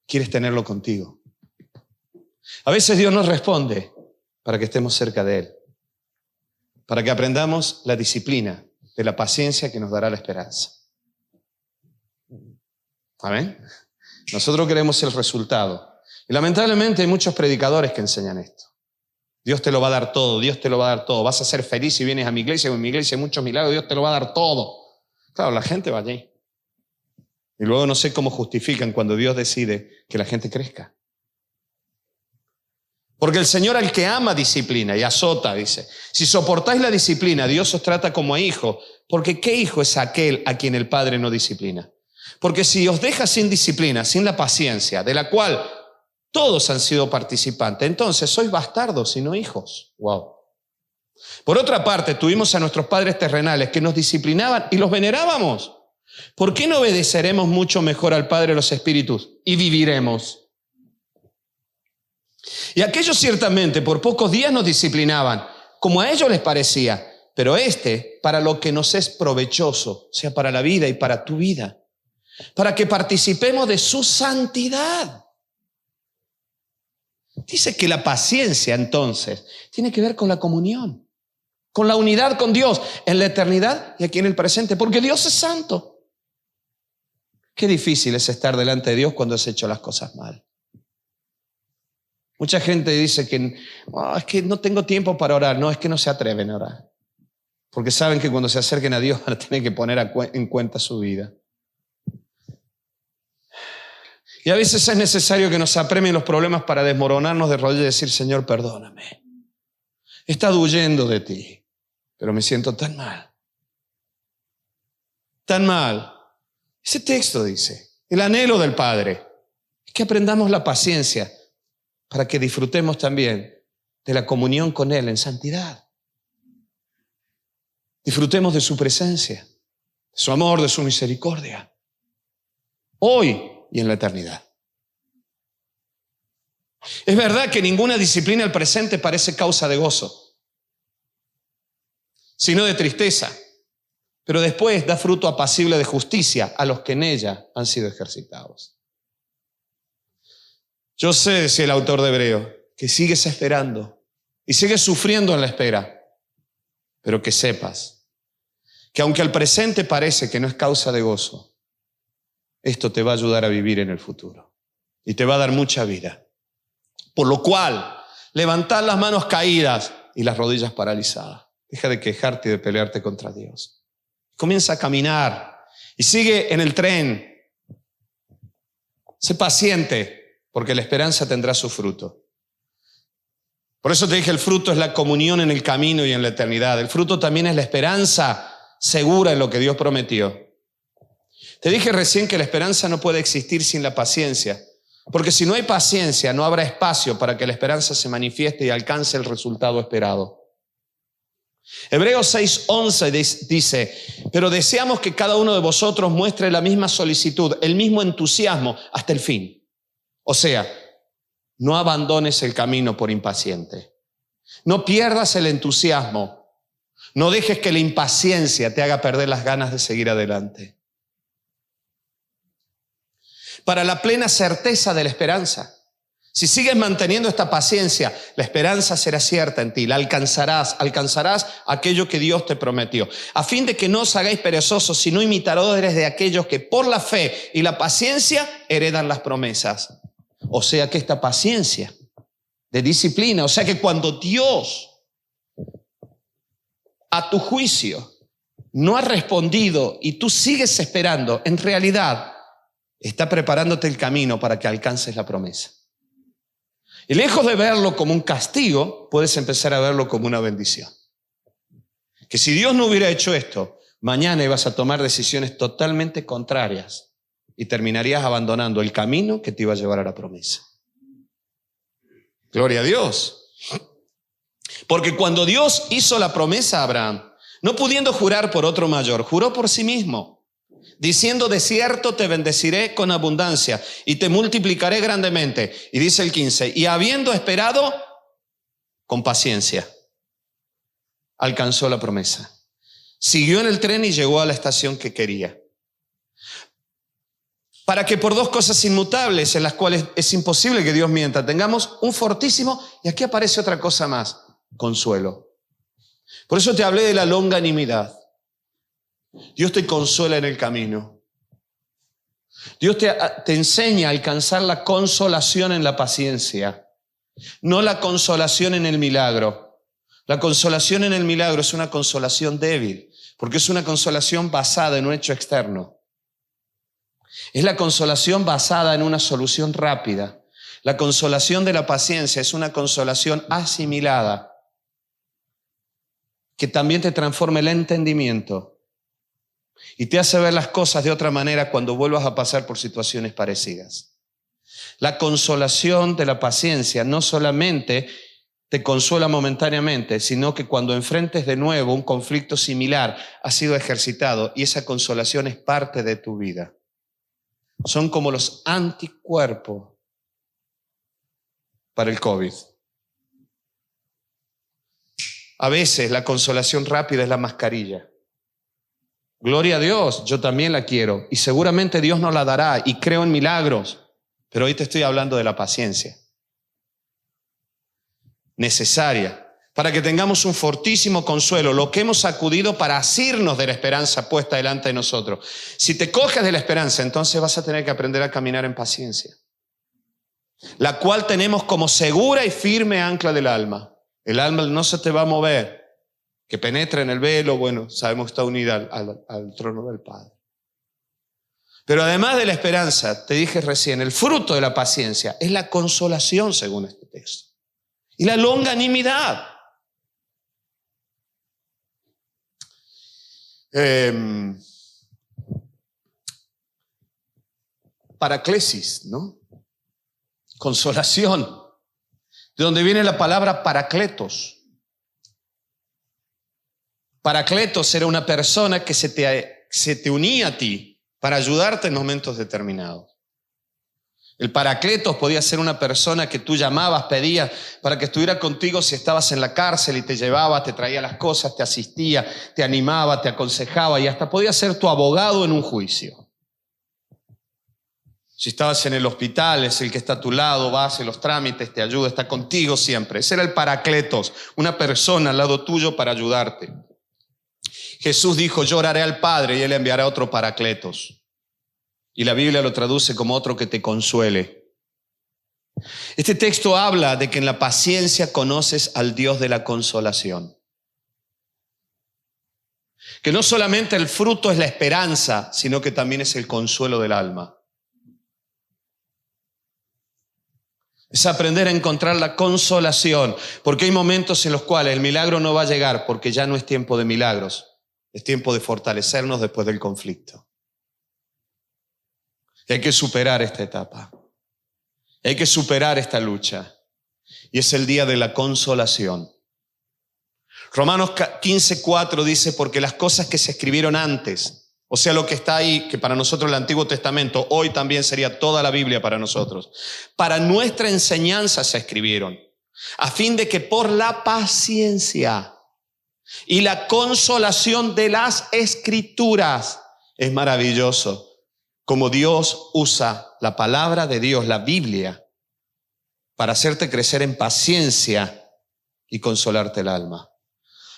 Quieres tenerlo contigo. A veces Dios nos responde para que estemos cerca de Él, para que aprendamos la disciplina de la paciencia que nos dará la esperanza. ¿Amén? Nosotros queremos el resultado. Y lamentablemente hay muchos predicadores que enseñan esto. Dios te lo va a dar todo, Dios te lo va a dar todo. Vas a ser feliz si vienes a mi iglesia, en mi iglesia hay muchos milagros, Dios te lo va a dar todo. Claro, la gente va allí. Y luego no sé cómo justifican cuando Dios decide que la gente crezca. Porque el Señor al que ama disciplina y azota, dice. Si soportáis la disciplina, Dios os trata como a hijos. Porque ¿qué hijo es aquel a quien el Padre no disciplina? Porque si os deja sin disciplina, sin la paciencia, de la cual todos han sido participantes, entonces sois bastardos y no hijos. Wow. Por otra parte, tuvimos a nuestros padres terrenales que nos disciplinaban y los venerábamos. ¿Por qué no obedeceremos mucho mejor al Padre de los Espíritus y viviremos? Y aquellos ciertamente por pocos días nos disciplinaban, como a ellos les parecía, pero para lo que nos es provechoso, o sea, para la vida y para tu vida, para que participemos de su santidad. Dice que la paciencia, entonces, tiene que ver con la comunión, con la unidad con Dios en la eternidad y aquí en el presente, porque Dios es santo. Qué difícil es estar delante de Dios cuando has hecho las cosas mal. Mucha gente dice que es que no tengo tiempo para orar. No, es que no se atreven a orar. Porque saben que cuando se acerquen a Dios van a tener que poner en cuenta su vida. Y a veces es necesario que nos apremien los problemas para desmoronarnos de rodillas y decir, Señor, perdóname. He estado huyendo de ti, pero me siento tan mal. Tan mal. Ese texto dice, el anhelo del Padre es que aprendamos la paciencia para que disfrutemos también de la comunión con Él en santidad. Disfrutemos de su presencia, de su amor, de su misericordia, hoy y en la eternidad. Es verdad que ninguna disciplina al presente parece causa de gozo, sino de tristeza, pero después da fruto apacible de justicia a los que en ella han sido ejercitados. Yo sé, decía el autor de Hebreo, que sigues esperando y sigues sufriendo en la espera, pero que sepas que aunque al presente parece que no es causa de gozo, esto te va a ayudar a vivir en el futuro y te va a dar mucha vida. Por lo cual, levantad las manos caídas y las rodillas paralizadas. Deja de quejarte y de pelearte contra Dios. Comienza a caminar y sigue en el tren. Sé paciente, porque la esperanza tendrá su fruto. Por eso te dije, el fruto es la comunión en el camino y en la eternidad. El fruto también es la esperanza segura en lo que Dios prometió. Te dije recién que la esperanza no puede existir sin la paciencia, porque si no hay paciencia, no habrá espacio para que la esperanza se manifieste y alcance el resultado esperado. Hebreos 6:11 dice, pero deseamos que cada uno de vosotros muestre la misma solicitud, el mismo entusiasmo hasta el fin. O sea, no abandones el camino por impaciente. No pierdas el entusiasmo. No dejes que la impaciencia te haga perder las ganas de seguir adelante. Para la plena certeza de la esperanza, si sigues manteniendo esta paciencia, la esperanza será cierta en ti, la alcanzarás aquello que Dios te prometió. A fin de que no os hagáis perezosos, sino imitadores de aquellos que por la fe y la paciencia heredan las promesas. O sea que esta paciencia de disciplina, o sea que cuando Dios a tu juicio no ha respondido y tú sigues esperando, en realidad está preparándote el camino para que alcances la promesa. Y lejos de verlo como un castigo, puedes empezar a verlo como una bendición. Que si Dios no hubiera hecho esto, mañana ibas a tomar decisiones totalmente contrarias y terminarías abandonando el camino que te iba a llevar a la promesa. Gloria a Dios. Porque cuando Dios hizo la promesa a Abraham, no pudiendo jurar por otro mayor, juró por sí mismo, diciendo, de cierto te bendeciré con abundancia y te multiplicaré grandemente. Y dice el 15, y habiendo esperado con paciencia, alcanzó la promesa. Siguió en el tren y llegó a la estación que quería. Para que por dos cosas inmutables en las cuales es imposible que Dios mienta, tengamos un fortísimo, y aquí aparece otra cosa más, consuelo. Por eso te hablé de la longanimidad. Dios te consuela en el camino. Dios te enseña a alcanzar la consolación en la paciencia, no la consolación en el milagro. La consolación en el milagro es una consolación débil, porque es una consolación basada en un hecho externo. Es la consolación basada en una solución rápida. La consolación de la paciencia es una consolación asimilada, que también te transforma el entendimiento y te hace ver las cosas de otra manera cuando vuelvas a pasar por situaciones parecidas. La consolación de la paciencia no solamente te consuela momentáneamente, sino que cuando enfrentes de nuevo un conflicto similar, ha sido ejercitado y esa consolación es parte de tu vida. Son como los anticuerpos para el COVID. A veces la consolación rápida es la mascarilla. Gloria a Dios, yo también la quiero y seguramente Dios nos la dará y creo en milagros, pero hoy te estoy hablando de la paciencia necesaria para que tengamos un fortísimo consuelo, lo que hemos acudido para asirnos de la esperanza puesta delante de nosotros. Si te coges de la esperanza, entonces vas a tener que aprender a caminar en paciencia, la cual tenemos como segura y firme ancla del alma. El alma no se te va a mover, que penetra en el velo, bueno, sabemos que está unida al trono del Padre. Pero además de la esperanza, te dije recién, el fruto de la paciencia es la consolación según este texto. Y la longanimidad. Paraclesis, ¿no? Consolación. De donde viene la palabra paracletos. Paracletos era una persona que se te unía a ti para ayudarte en momentos determinados. El paracletos podía ser una persona que tú llamabas, pedías para que estuviera contigo si estabas en la cárcel y te llevaba, te traía las cosas, te asistía, te animaba, te aconsejaba y hasta podía ser tu abogado en un juicio. Si estabas en el hospital, es el que está a tu lado, va, hace los trámites, te ayuda, está contigo siempre. Ese era el paracletos, una persona al lado tuyo para ayudarte. Jesús dijo, yo oraré al Padre y Él enviará otro paracletos. Y la Biblia lo traduce como otro que te consuele. Este texto habla de que en la paciencia conoces al Dios de la consolación. Que no solamente el fruto es la esperanza, sino que también es el consuelo del alma. Es aprender a encontrar la consolación, porque hay momentos en los cuales el milagro no va a llegar, porque ya no es tiempo de milagros, es tiempo de fortalecernos después del conflicto. Y hay que superar esta etapa, hay que superar esta lucha, y es el día de la consolación. Romanos 15:4 dice, porque las cosas que se escribieron antes, o sea, lo que está ahí, que para nosotros el Antiguo Testamento, hoy también sería toda la Biblia para nosotros, para nuestra enseñanza se escribieron, a fin de que por la paciencia y la consolación de las Escrituras, es maravilloso como Dios usa la palabra de Dios, la Biblia, para hacerte crecer en paciencia y consolarte el alma.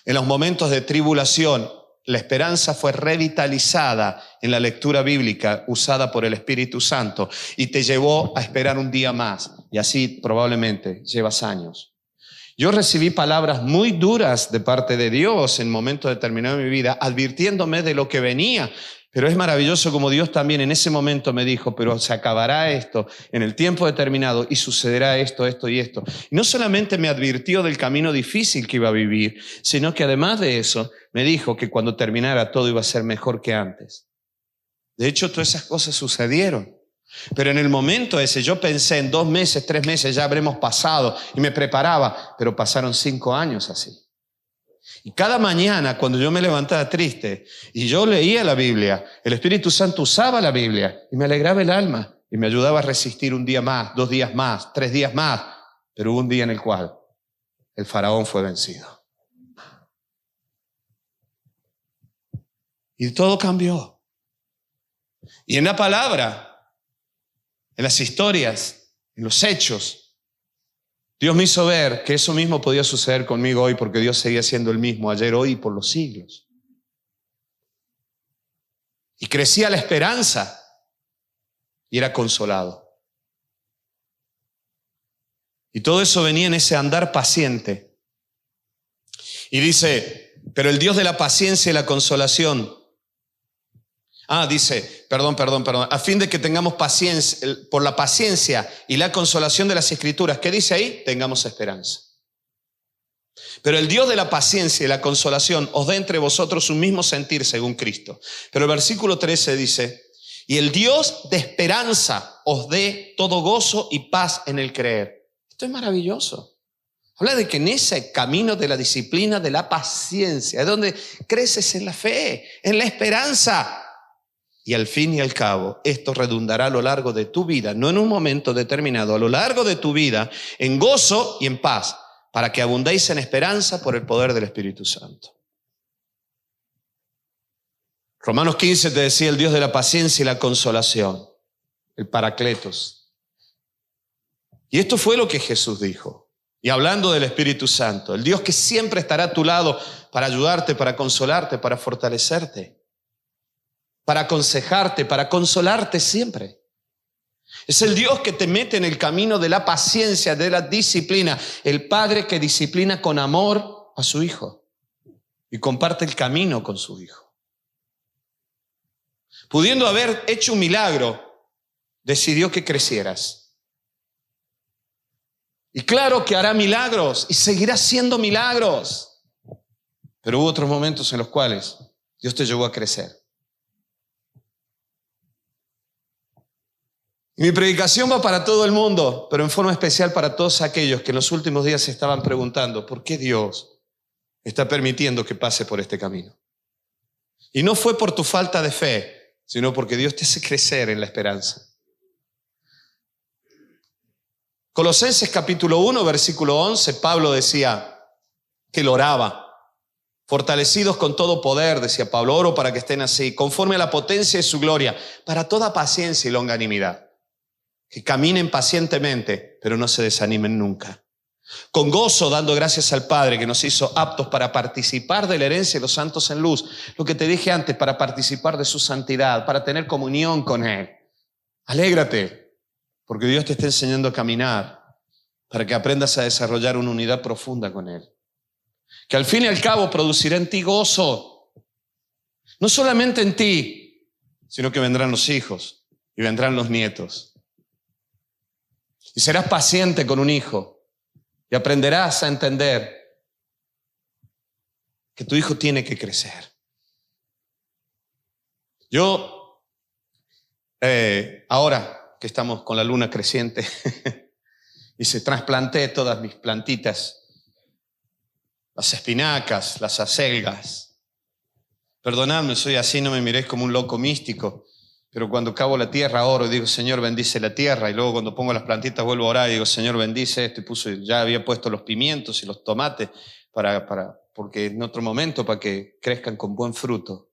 En los momentos de tribulación, la esperanza fue revitalizada en la lectura bíblica usada por el Espíritu Santo y te llevó a esperar un día más. Y así probablemente llevas años. Yo recibí palabras muy duras de parte de Dios en momentos determinados de mi vida, advirtiéndome de lo que venía. Pero es maravilloso como Dios también en ese momento me dijo, pero se acabará esto en el tiempo determinado y sucederá esto, esto y esto. Y no solamente me advirtió del camino difícil que iba a vivir, sino que además de eso me dijo que cuando terminara todo iba a ser mejor que antes. De hecho, todas esas cosas sucedieron. Pero en el momento ese yo pensé en 2 meses, 3 meses ya habremos pasado y me preparaba, pero pasaron 5 años así. Y cada mañana cuando yo me levantaba triste y yo leía la Biblia, el Espíritu Santo usaba la Biblia y me alegraba el alma y me ayudaba a resistir un día más, 2 días más, 3 días más. Pero hubo un día en el cual el faraón fue vencido. Y todo cambió. Y en la palabra, en las historias, en los hechos, Dios me hizo ver que eso mismo podía suceder conmigo hoy, porque Dios seguía siendo el mismo ayer, hoy y por los siglos. Y crecía la esperanza y era consolado. Y todo eso venía en ese andar paciente. Y dice, pero el Dios de la paciencia y la consolación, a fin de que tengamos paciencia, por la paciencia y la consolación de las Escrituras, ¿qué dice ahí? Tengamos esperanza. Pero el Dios de la paciencia y la consolación os dé entre vosotros un mismo sentir según Cristo. Pero el versículo 13 dice, y el Dios de esperanza os dé todo gozo y paz en el creer. Esto es maravilloso. Habla de que en ese camino de la disciplina, de la paciencia, es donde creces en la fe, en la esperanza. Y al fin y al cabo, esto redundará a lo largo de tu vida, no en un momento determinado, a lo largo de tu vida, en gozo y en paz, para que abundéis en esperanza por el poder del Espíritu Santo. Romanos 15 te decía el Dios de la paciencia y la consolación, el Paracletos. Y esto fue lo que Jesús dijo. Y hablando del Espíritu Santo, el Dios que siempre estará a tu lado para ayudarte, para consolarte, para fortalecerte, para aconsejarte, para consolarte siempre. Es el Dios que te mete en el camino de la paciencia, de la disciplina. El Padre que disciplina con amor a su Hijo y comparte el camino con su Hijo. Pudiendo haber hecho un milagro, decidió que crecieras. Y claro que hará milagros y seguirá haciendo milagros. Pero hubo otros momentos en los cuales Dios te llevó a crecer. Mi predicación va para todo el mundo, pero en forma especial para todos aquellos que en los últimos días se estaban preguntando ¿por qué Dios está permitiendo que pase por este camino? Y no fue por tu falta de fe, sino porque Dios te hace crecer en la esperanza. Colosenses capítulo 1, versículo 11, Pablo decía que él oraba. Fortalecidos con todo poder, decía Pablo, oro para que estén así, conforme a la potencia de su gloria, para toda paciencia y longanimidad. Que caminen pacientemente, pero no se desanimen nunca. Con gozo, dando gracias al Padre que nos hizo aptos para participar de la herencia de los santos en luz. Lo que te dije antes, para participar de su santidad, para tener comunión con Él. Alégrate, porque Dios te está enseñando a caminar, para que aprendas a desarrollar una unidad profunda con Él. Que al fin y al cabo producirá en ti gozo. No solamente en ti, sino que vendrán los hijos y vendrán los nietos. Y serás paciente con un hijo y aprenderás a entender que tu hijo tiene que crecer. Yo, ahora que estamos con la luna creciente, y trasplanté todas mis plantitas, las espinacas, las acelgas. Perdonadme, soy así, no me miréis como un loco místico, pero cuando cavo la tierra oro y digo, Señor, bendice la tierra, y luego cuando pongo las plantitas vuelvo a orar y digo, Señor, bendice esto, y ya había puesto los pimientos y los tomates porque en otro momento para que crezcan con buen fruto.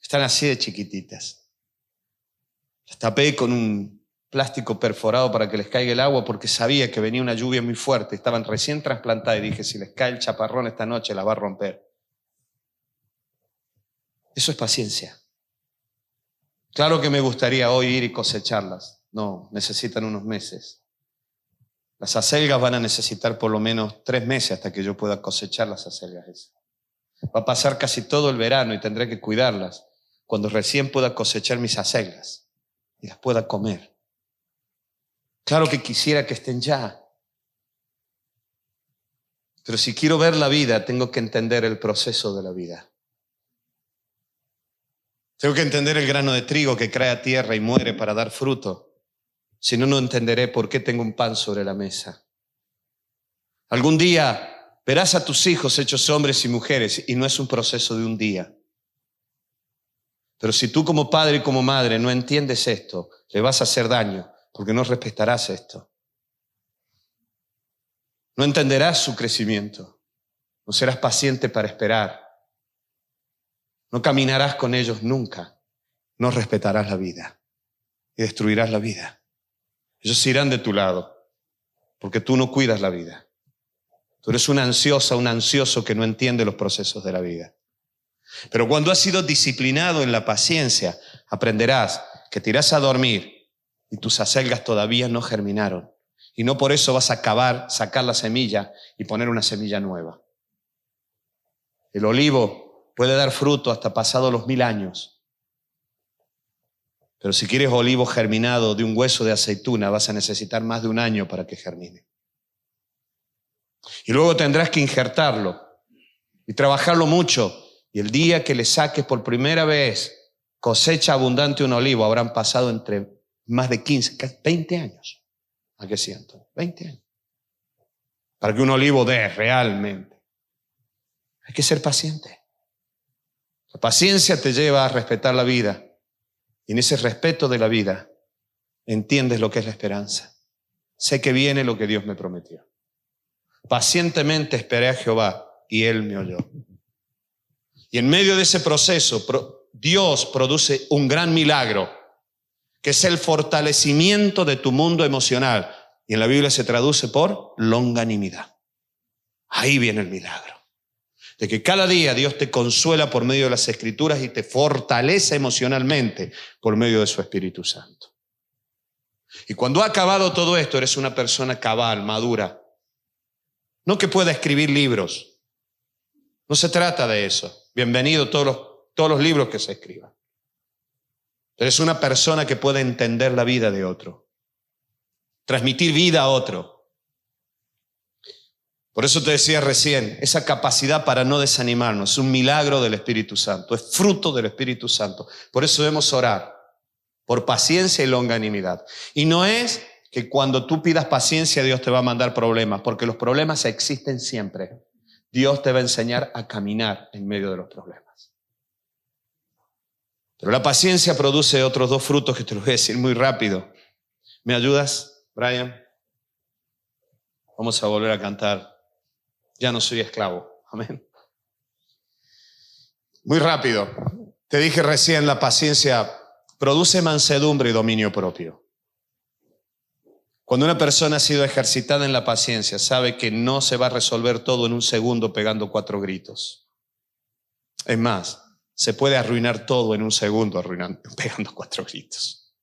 Están así de chiquititas. Las tapé con un plástico perforado para que les caiga el agua porque sabía que venía una lluvia muy fuerte. Estaban recién trasplantadas y dije, si les cae el chaparrón esta noche, las va a romper. Eso es paciencia. Claro que me gustaría hoy ir y cosecharlas. No, necesitan unos meses. Las acelgas van a necesitar por lo menos 3 meses hasta que yo pueda cosechar las acelgas esas. Va a pasar casi todo el verano y tendré que cuidarlas cuando recién pueda cosechar mis acelgas y las pueda comer. Claro que quisiera que estén ya. Pero si quiero ver la vida, tengo que entender el proceso de la vida. Tengo que entender el grano de trigo que cae a tierra y muere para dar fruto. Si no, no entenderé por qué tengo un pan sobre la mesa. Algún día verás a tus hijos hechos hombres y mujeres y no es un proceso de un día. Pero si tú como padre y como madre no entiendes esto, le vas a hacer daño porque no respetarás esto. No entenderás su crecimiento. No serás paciente para esperar. No caminarás con ellos nunca. No respetarás la vida y destruirás la vida. Ellos irán de tu lado porque tú no cuidas la vida. Tú eres una ansiosa, un ansioso que no entiende los procesos de la vida. Pero cuando has sido disciplinado en la paciencia, aprenderás que te irás a dormir y tus acelgas todavía no germinaron. Y no por eso vas a sacar la semilla y poner una semilla nueva. El olivo puede dar fruto hasta pasados los 1000 años. Pero si quieres olivo germinado de un hueso de aceituna, vas a necesitar más de 1 año para que germine. Y luego tendrás que injertarlo y trabajarlo mucho. Y el día que le saques por primera vez cosecha abundante un olivo, habrán pasado entre más de 15, 20 años. ¿A qué siento? 20 años. Para que un olivo dé realmente. Hay que ser paciente. La paciencia te lleva a respetar la vida. Y en ese respeto de la vida, entiendes lo que es la esperanza. Sé que viene lo que Dios me prometió. Pacientemente esperé a Jehová y Él me oyó. Y en medio de ese proceso, Dios produce un gran milagro, que es el fortalecimiento de tu mundo emocional. Y en la Biblia se traduce por longanimidad. Ahí viene el milagro. De que cada día Dios te consuela por medio de las Escrituras y te fortalece emocionalmente por medio de su Espíritu Santo. Y cuando ha acabado todo esto, eres una persona cabal, madura. No que pueda escribir libros. No se trata de eso. Bienvenido todos los libros que se escriban. Eres una persona que puede entender la vida de otro. Transmitir vida a otro. Por eso te decía recién, esa capacidad para no desanimarnos es un milagro del Espíritu Santo, es fruto del Espíritu Santo. Por eso debemos orar por paciencia y longanimidad. Y no es que cuando tú pidas paciencia Dios te va a mandar problemas, porque los problemas existen siempre. Dios te va a enseñar a caminar en medio de los problemas. Pero la paciencia produce otros 2 frutos que te los voy a decir muy rápido. ¿Me ayudas, Brian? Vamos a volver a cantar. Ya no soy esclavo. Amén. Muy rápido. Te dije recién, la paciencia produce mansedumbre y dominio propio. Cuando una persona ha sido ejercitada en la paciencia, sabe que no se va a resolver todo en un segundo pegando 4 gritos. Es más, se puede arruinar todo en un segundo pegando 4 gritos.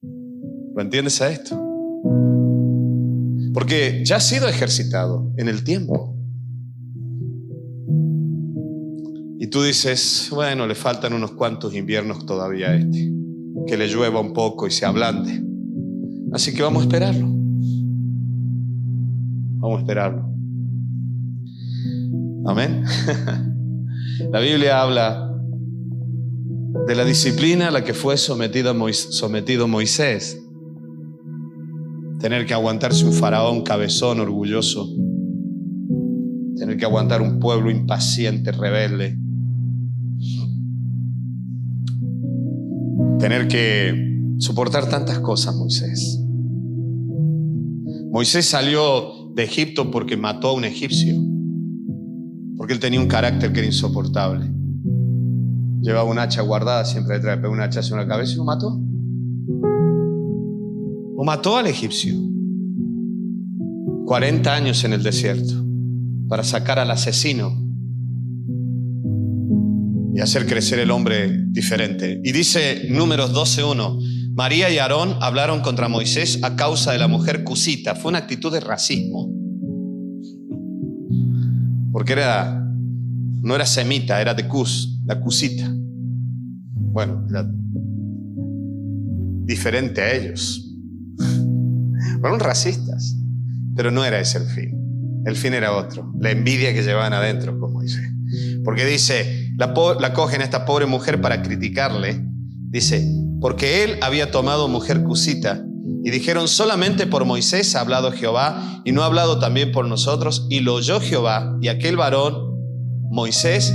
¿Lo entiendes a esto? Porque ya ha sido ejercitado en el tiempo. Y tú dices, bueno, le faltan unos cuantos inviernos todavía a este. Que le llueva un poco y se ablande. Así que vamos a esperarlo. Vamos a esperarlo. Amén. La Biblia habla de la disciplina a la que fue sometido Moisés. Tener que aguantarse un faraón cabezón, orgulloso. Tener que aguantar un pueblo impaciente, rebelde. Tener que soportar tantas cosas, Moisés. Moisés salió de Egipto porque mató a un egipcio. Porque él tenía un carácter que era insoportable. Llevaba un hacha guardada, siempre le traía un hacha hacia una cabeza y lo mató. Lo mató al egipcio. 40 años en el desierto para sacar al asesino y hacer crecer el hombre diferente. Y dice Números 12:1, María y Aarón hablaron contra Moisés a causa de la mujer cusita. Fue una actitud de racismo. Porque no era semita, era de Cus, la cusita. Bueno, era diferente a ellos. Fueron racistas, pero no era ese el fin. El fin era otro, la envidia que llevaban adentro con Moisés. Porque dice, la cogen a esta pobre mujer para criticarle. Dice, porque él había tomado mujer cusita. Y dijeron, solamente por Moisés ha hablado Jehová, y no ha hablado también por nosotros. Y lo oyó Jehová, y aquel varón, Moisés,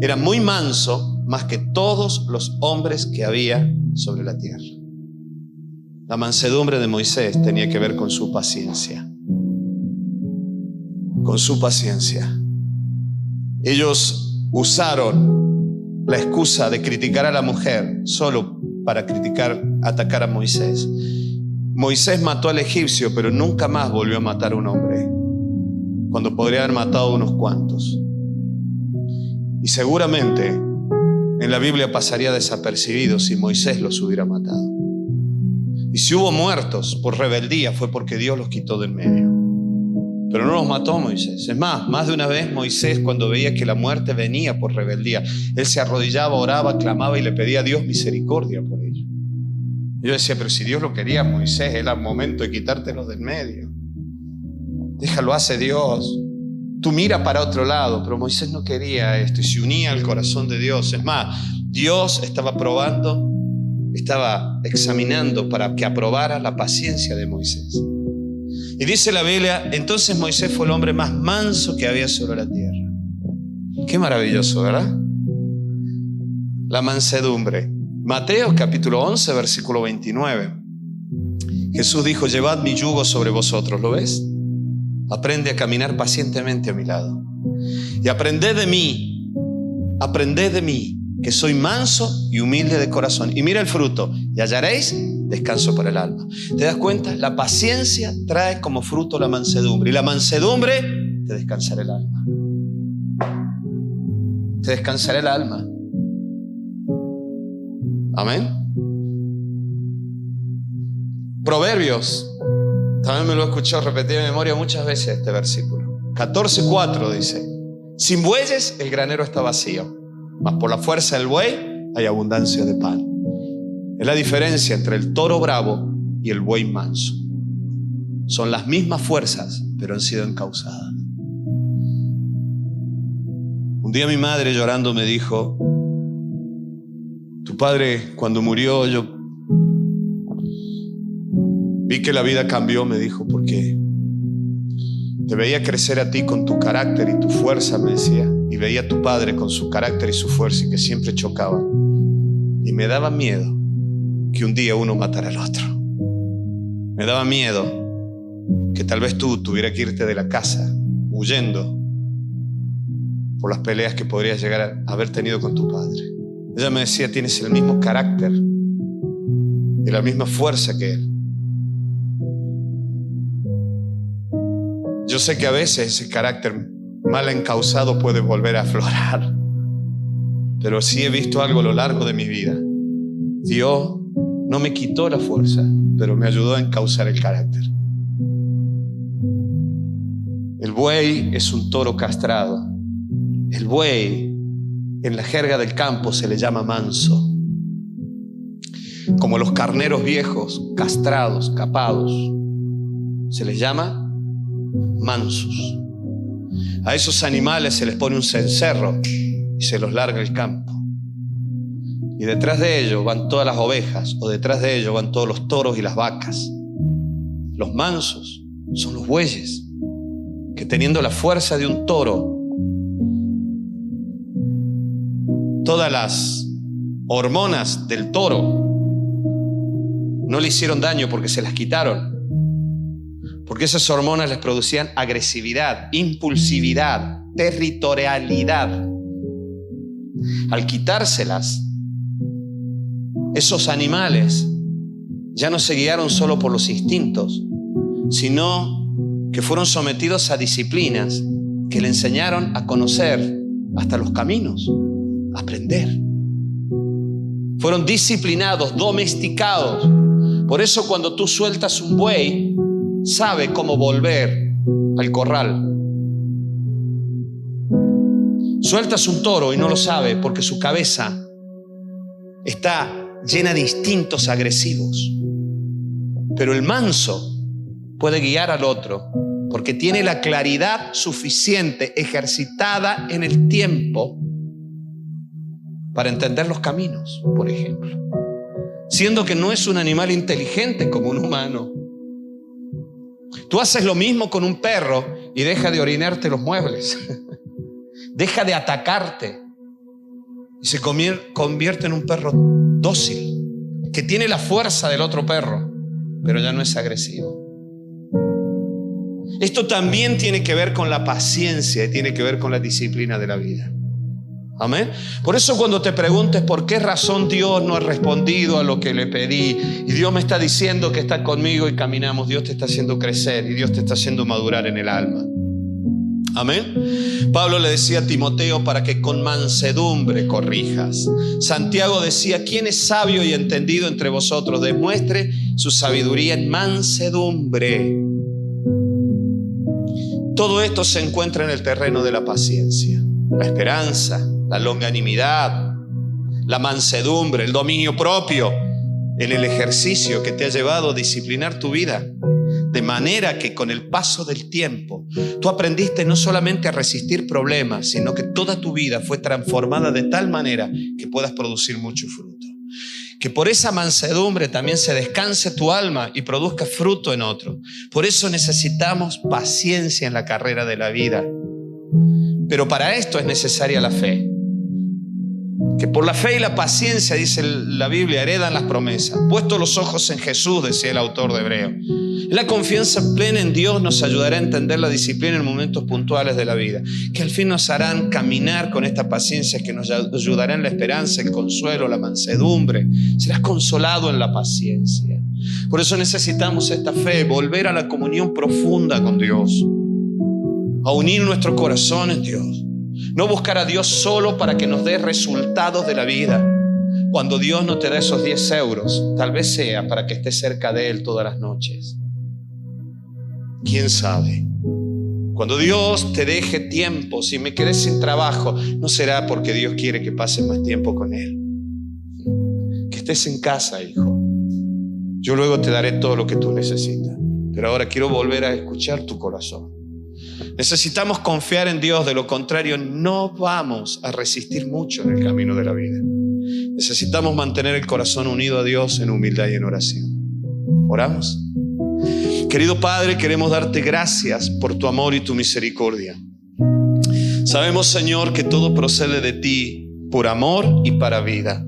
era muy manso, más que todos los hombres que había sobre la tierra. La mansedumbre de Moisés tenía que ver con su paciencia. Con su paciencia. Ellos usaron la excusa de criticar a la mujer solo para atacar a Moisés. Moisés mató al egipcio, pero nunca más volvió a matar a un hombre, cuando podría haber matado a unos cuantos. Y seguramente en la Biblia pasaría desapercibido si Moisés los hubiera matado. Y si hubo muertos por rebeldía fue porque Dios los quitó del medio. Pero no los mató Moisés. Es más de una vez Moisés, cuando veía que la muerte venía por rebeldía, él se arrodillaba, oraba, clamaba y le pedía a Dios misericordia por ello. Yo decía, pero si Dios lo quería, Moisés, era el momento de quitártelos del medio. Déjalo, hace Dios. Tú mira para otro lado. Pero Moisés no quería esto y se unía al corazón de Dios. Es más, Dios estaba estaba examinando para que aprobara la paciencia de Moisés. Y dice la Biblia, entonces Moisés fue el hombre más manso que había sobre la tierra. Qué maravilloso, ¿verdad? La mansedumbre. Mateo capítulo 11, versículo 29. Jesús dijo, llevad mi yugo sobre vosotros, ¿lo ves? Aprende a caminar pacientemente a mi lado. Y aprended de mí, que soy manso y humilde de corazón. Y mira el fruto, y hallaréis descanso para el alma. ¿Te das cuenta? La paciencia trae como fruto la mansedumbre. Y la mansedumbre te descansará el alma. Te descansará el alma. Amén. Proverbios. También me lo he escuchado repetir de memoria muchas veces este versículo. 14:4 dice, sin bueyes el granero está vacío, mas por la fuerza del buey hay abundancia de pan. Es la diferencia entre el toro bravo y el buey manso. Son las mismas fuerzas, pero han sido encausadas. Un día mi madre llorando me dijo, tu padre cuando murió yo vi que la vida cambió, me dijo, porque te veía crecer a ti con tu carácter y tu fuerza, me decía, y veía a tu padre con su carácter y su fuerza y que siempre chocaban. Y me daba miedo que un día uno matara al otro. Me daba miedo que tal vez tú tuvieras que irte de la casa huyendo por las peleas que podrías llegar a haber tenido con tu padre. Ella me decía, tienes el mismo carácter y la misma fuerza que él. Yo sé que a veces ese carácter mal encausado puede volver a aflorar, pero sí he visto algo a lo largo de mi vida. Dios no me quitó la fuerza, pero me ayudó a encauzar el carácter. El buey es un toro castrado. El buey, en la jerga del campo, se le llama manso. como los carneros viejos, castrados, capados. Se les llama mansos. A esos animales se les pone un cencerro y se los larga el campo. Y detrás de ellos van todas las ovejas, o detrás de ellos van todos los toros y las vacas. Los mansos son los bueyes, que teniendo la fuerza de un toro, todas las hormonas del toro no le hicieron daño porque se las quitaron. Porque esas hormonas les producían agresividad, impulsividad, territorialidad. Al quitárselas, esos animales ya no se guiaron solo por los instintos, sino que fueron sometidos a disciplinas que le enseñaron a conocer hasta los caminos, a aprender. Fueron disciplinados, domesticados. Por eso cuando tú sueltas un buey, sabe cómo volver al corral. Sueltas un toro y no lo sabe porque su cabeza está llena de instintos agresivos. Pero el manso puede guiar al otro porque tiene la claridad suficiente ejercitada en el tiempo para entender los caminos, por ejemplo. Siendo que no es un animal inteligente como un humano. Tú haces lo mismo con un perro y deja de orinarte los muebles. Deja de atacarte. Y se convierte en un perro dócil, que tiene la fuerza del otro perro, pero ya no es agresivo. Esto también tiene que ver con la paciencia y tiene que ver con la disciplina de la vida. Amén. Por eso cuando te preguntes por qué razón Dios no ha respondido a lo que le pedí y Dios me está diciendo que está conmigo y caminamos, Dios te está haciendo crecer y Dios te está haciendo madurar en el alma. Amén. Pablo le decía a Timoteo para que con mansedumbre corrijas. Santiago decía: ¿quién es sabio y entendido entre vosotros? Demuestre su sabiduría en mansedumbre. Todo esto se encuentra en el terreno de la paciencia, la esperanza, la longanimidad, la mansedumbre, el dominio propio, en el ejercicio que te ha llevado a disciplinar tu vida. De manera que con el paso del tiempo, tú aprendiste no solamente a resistir problemas, sino que toda tu vida fue transformada de tal manera que puedas producir mucho fruto. Que por esa mansedumbre también se descanse tu alma y produzca fruto en otro. Por eso necesitamos paciencia en la carrera de la vida. Pero para esto es necesaria la fe. Que por la fe y la paciencia, dice la Biblia, heredan las promesas. Puesto los ojos en Jesús, decía el autor de Hebreo. La confianza plena en Dios nos ayudará a entender la disciplina en momentos puntuales de la vida, que al fin nos harán caminar con esta paciencia, que nos ayudará en la esperanza, el consuelo, la mansedumbre. Serás consolado en la paciencia. Por eso necesitamos esta fe, volver a la comunión profunda con Dios, a unir nuestro corazón en Dios. No buscar a Dios solo para que nos dé resultados de la vida. Cuando Dios no te da esos 10 euros, tal vez sea para que estés cerca de Él todas las noches. ¿Quién sabe? Cuando Dios te deje tiempo, si me quedé sin trabajo, no será porque Dios quiere que pases más tiempo con Él. Que estés en casa, hijo. Yo luego te daré todo lo que tú necesitas. Pero ahora quiero volver a escuchar tu corazón. Necesitamos confiar en Dios, de lo contrario no vamos a resistir mucho en el camino de la vida. Necesitamos mantener el corazón unido a Dios en humildad y en oración. ¿Oramos? Querido Padre, queremos darte gracias por tu amor y tu misericordia. Sabemos, Señor, que todo procede de ti por amor y para vida.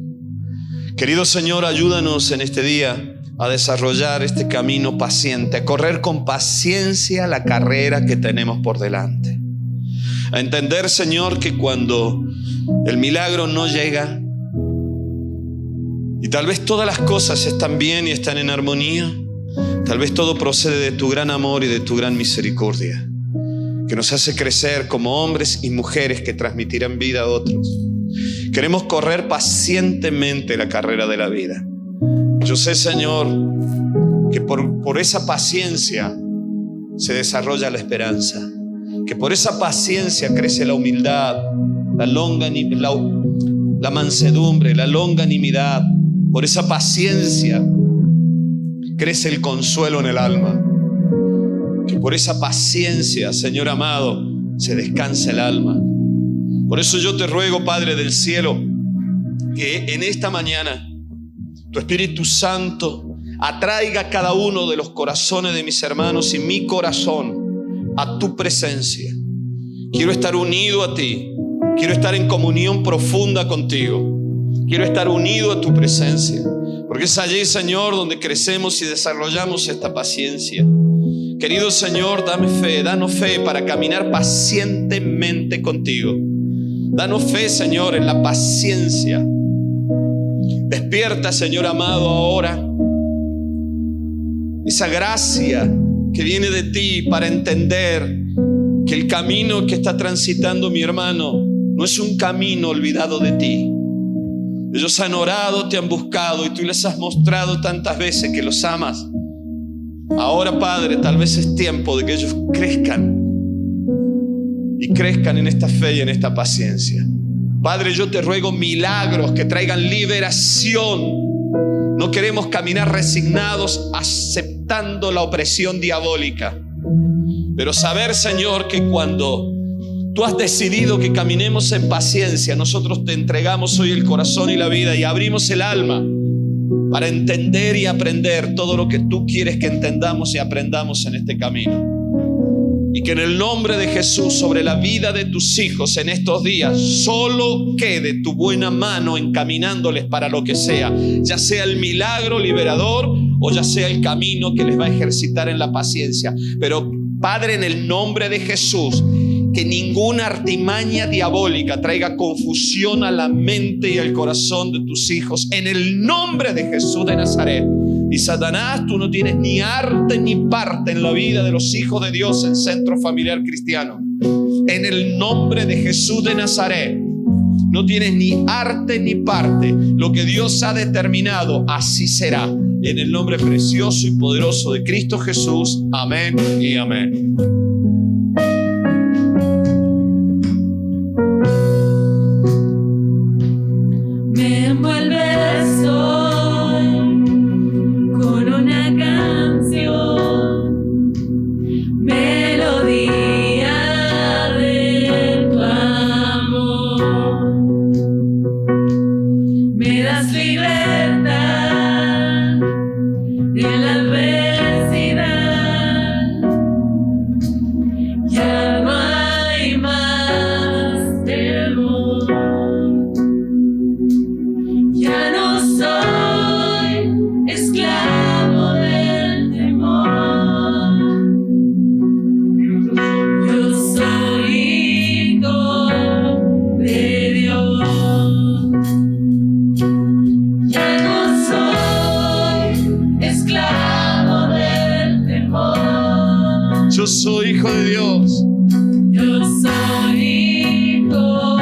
Querido Señor, ayúdanos en este día a desarrollar este camino paciente, a correr con paciencia la carrera que tenemos por delante. A entender, Señor, que cuando el milagro no llega y tal vez todas las cosas están bien y están en armonía, tal vez todo procede de tu gran amor y de tu gran misericordia, que nos hace crecer como hombres y mujeres que transmitirán vida a otros. Queremos correr pacientemente la carrera de la vida. Yo sé, Señor, que por esa paciencia se desarrolla la esperanza, que por esa paciencia crece la humildad, la mansedumbre, la longanimidad, Por esa paciencia crece el consuelo en el alma. Que por esa paciencia, Señor amado, se descansa el alma. Por eso yo te ruego, Padre del cielo, que en esta mañana tu Espíritu Santo atraiga a cada uno de los corazones de mis hermanos y mi corazón a tu presencia. Quiero estar unido a ti. Quiero estar en comunión profunda contigo. Quiero estar unido a tu presencia. Porque es allí, Señor, donde crecemos y desarrollamos esta paciencia. Querido Señor, dame fe, danos fe para caminar pacientemente contigo. Danos fe, Señor, en la paciencia. Despierta, Señor amado, ahora esa gracia que viene de ti para entender que el camino que está transitando mi hermano no es un camino olvidado de ti. Ellos han orado, te han buscado y tú les has mostrado tantas veces que los amas. Ahora, Padre, tal vez es tiempo de que ellos crezcan y crezcan en esta fe y en esta paciencia. Padre, yo te ruego milagros que traigan liberación. No queremos caminar resignados aceptando la opresión diabólica, pero saber, Señor, que cuando tú has decidido que caminemos en paciencia, nosotros te entregamos hoy el corazón y la vida y abrimos el alma para entender y aprender todo lo que tú quieres que entendamos y aprendamos en este camino. Y que en el nombre de Jesús, sobre la vida de tus hijos en estos días, solo quede tu buena mano encaminándoles para lo que sea, ya sea el milagro liberador o ya sea el camino que les va a ejercitar en la paciencia. Pero Padre, en el nombre de Jesús, que ninguna artimaña diabólica traiga confusión a la mente y al corazón de tus hijos, en el nombre de Jesús de Nazaret. Y Satanás, tú no tienes ni arte ni parte en la vida de los hijos de Dios en Centro Familiar Cristiano. En el nombre de Jesús de Nazaret, no tienes ni arte ni parte. Lo que Dios ha determinado, así será. En el nombre precioso y poderoso de Cristo Jesús. Amén y amén. Me envuelves hoy con una canción, melodía de tu amor. Me das libertad en la adversidad. Ya no hay más temor. Ya no soy esclavo del temor. Yo soy hijo de Dios. Ya no soy esclavo del temor. Yo soy hijo de Dios. Yo soy hijo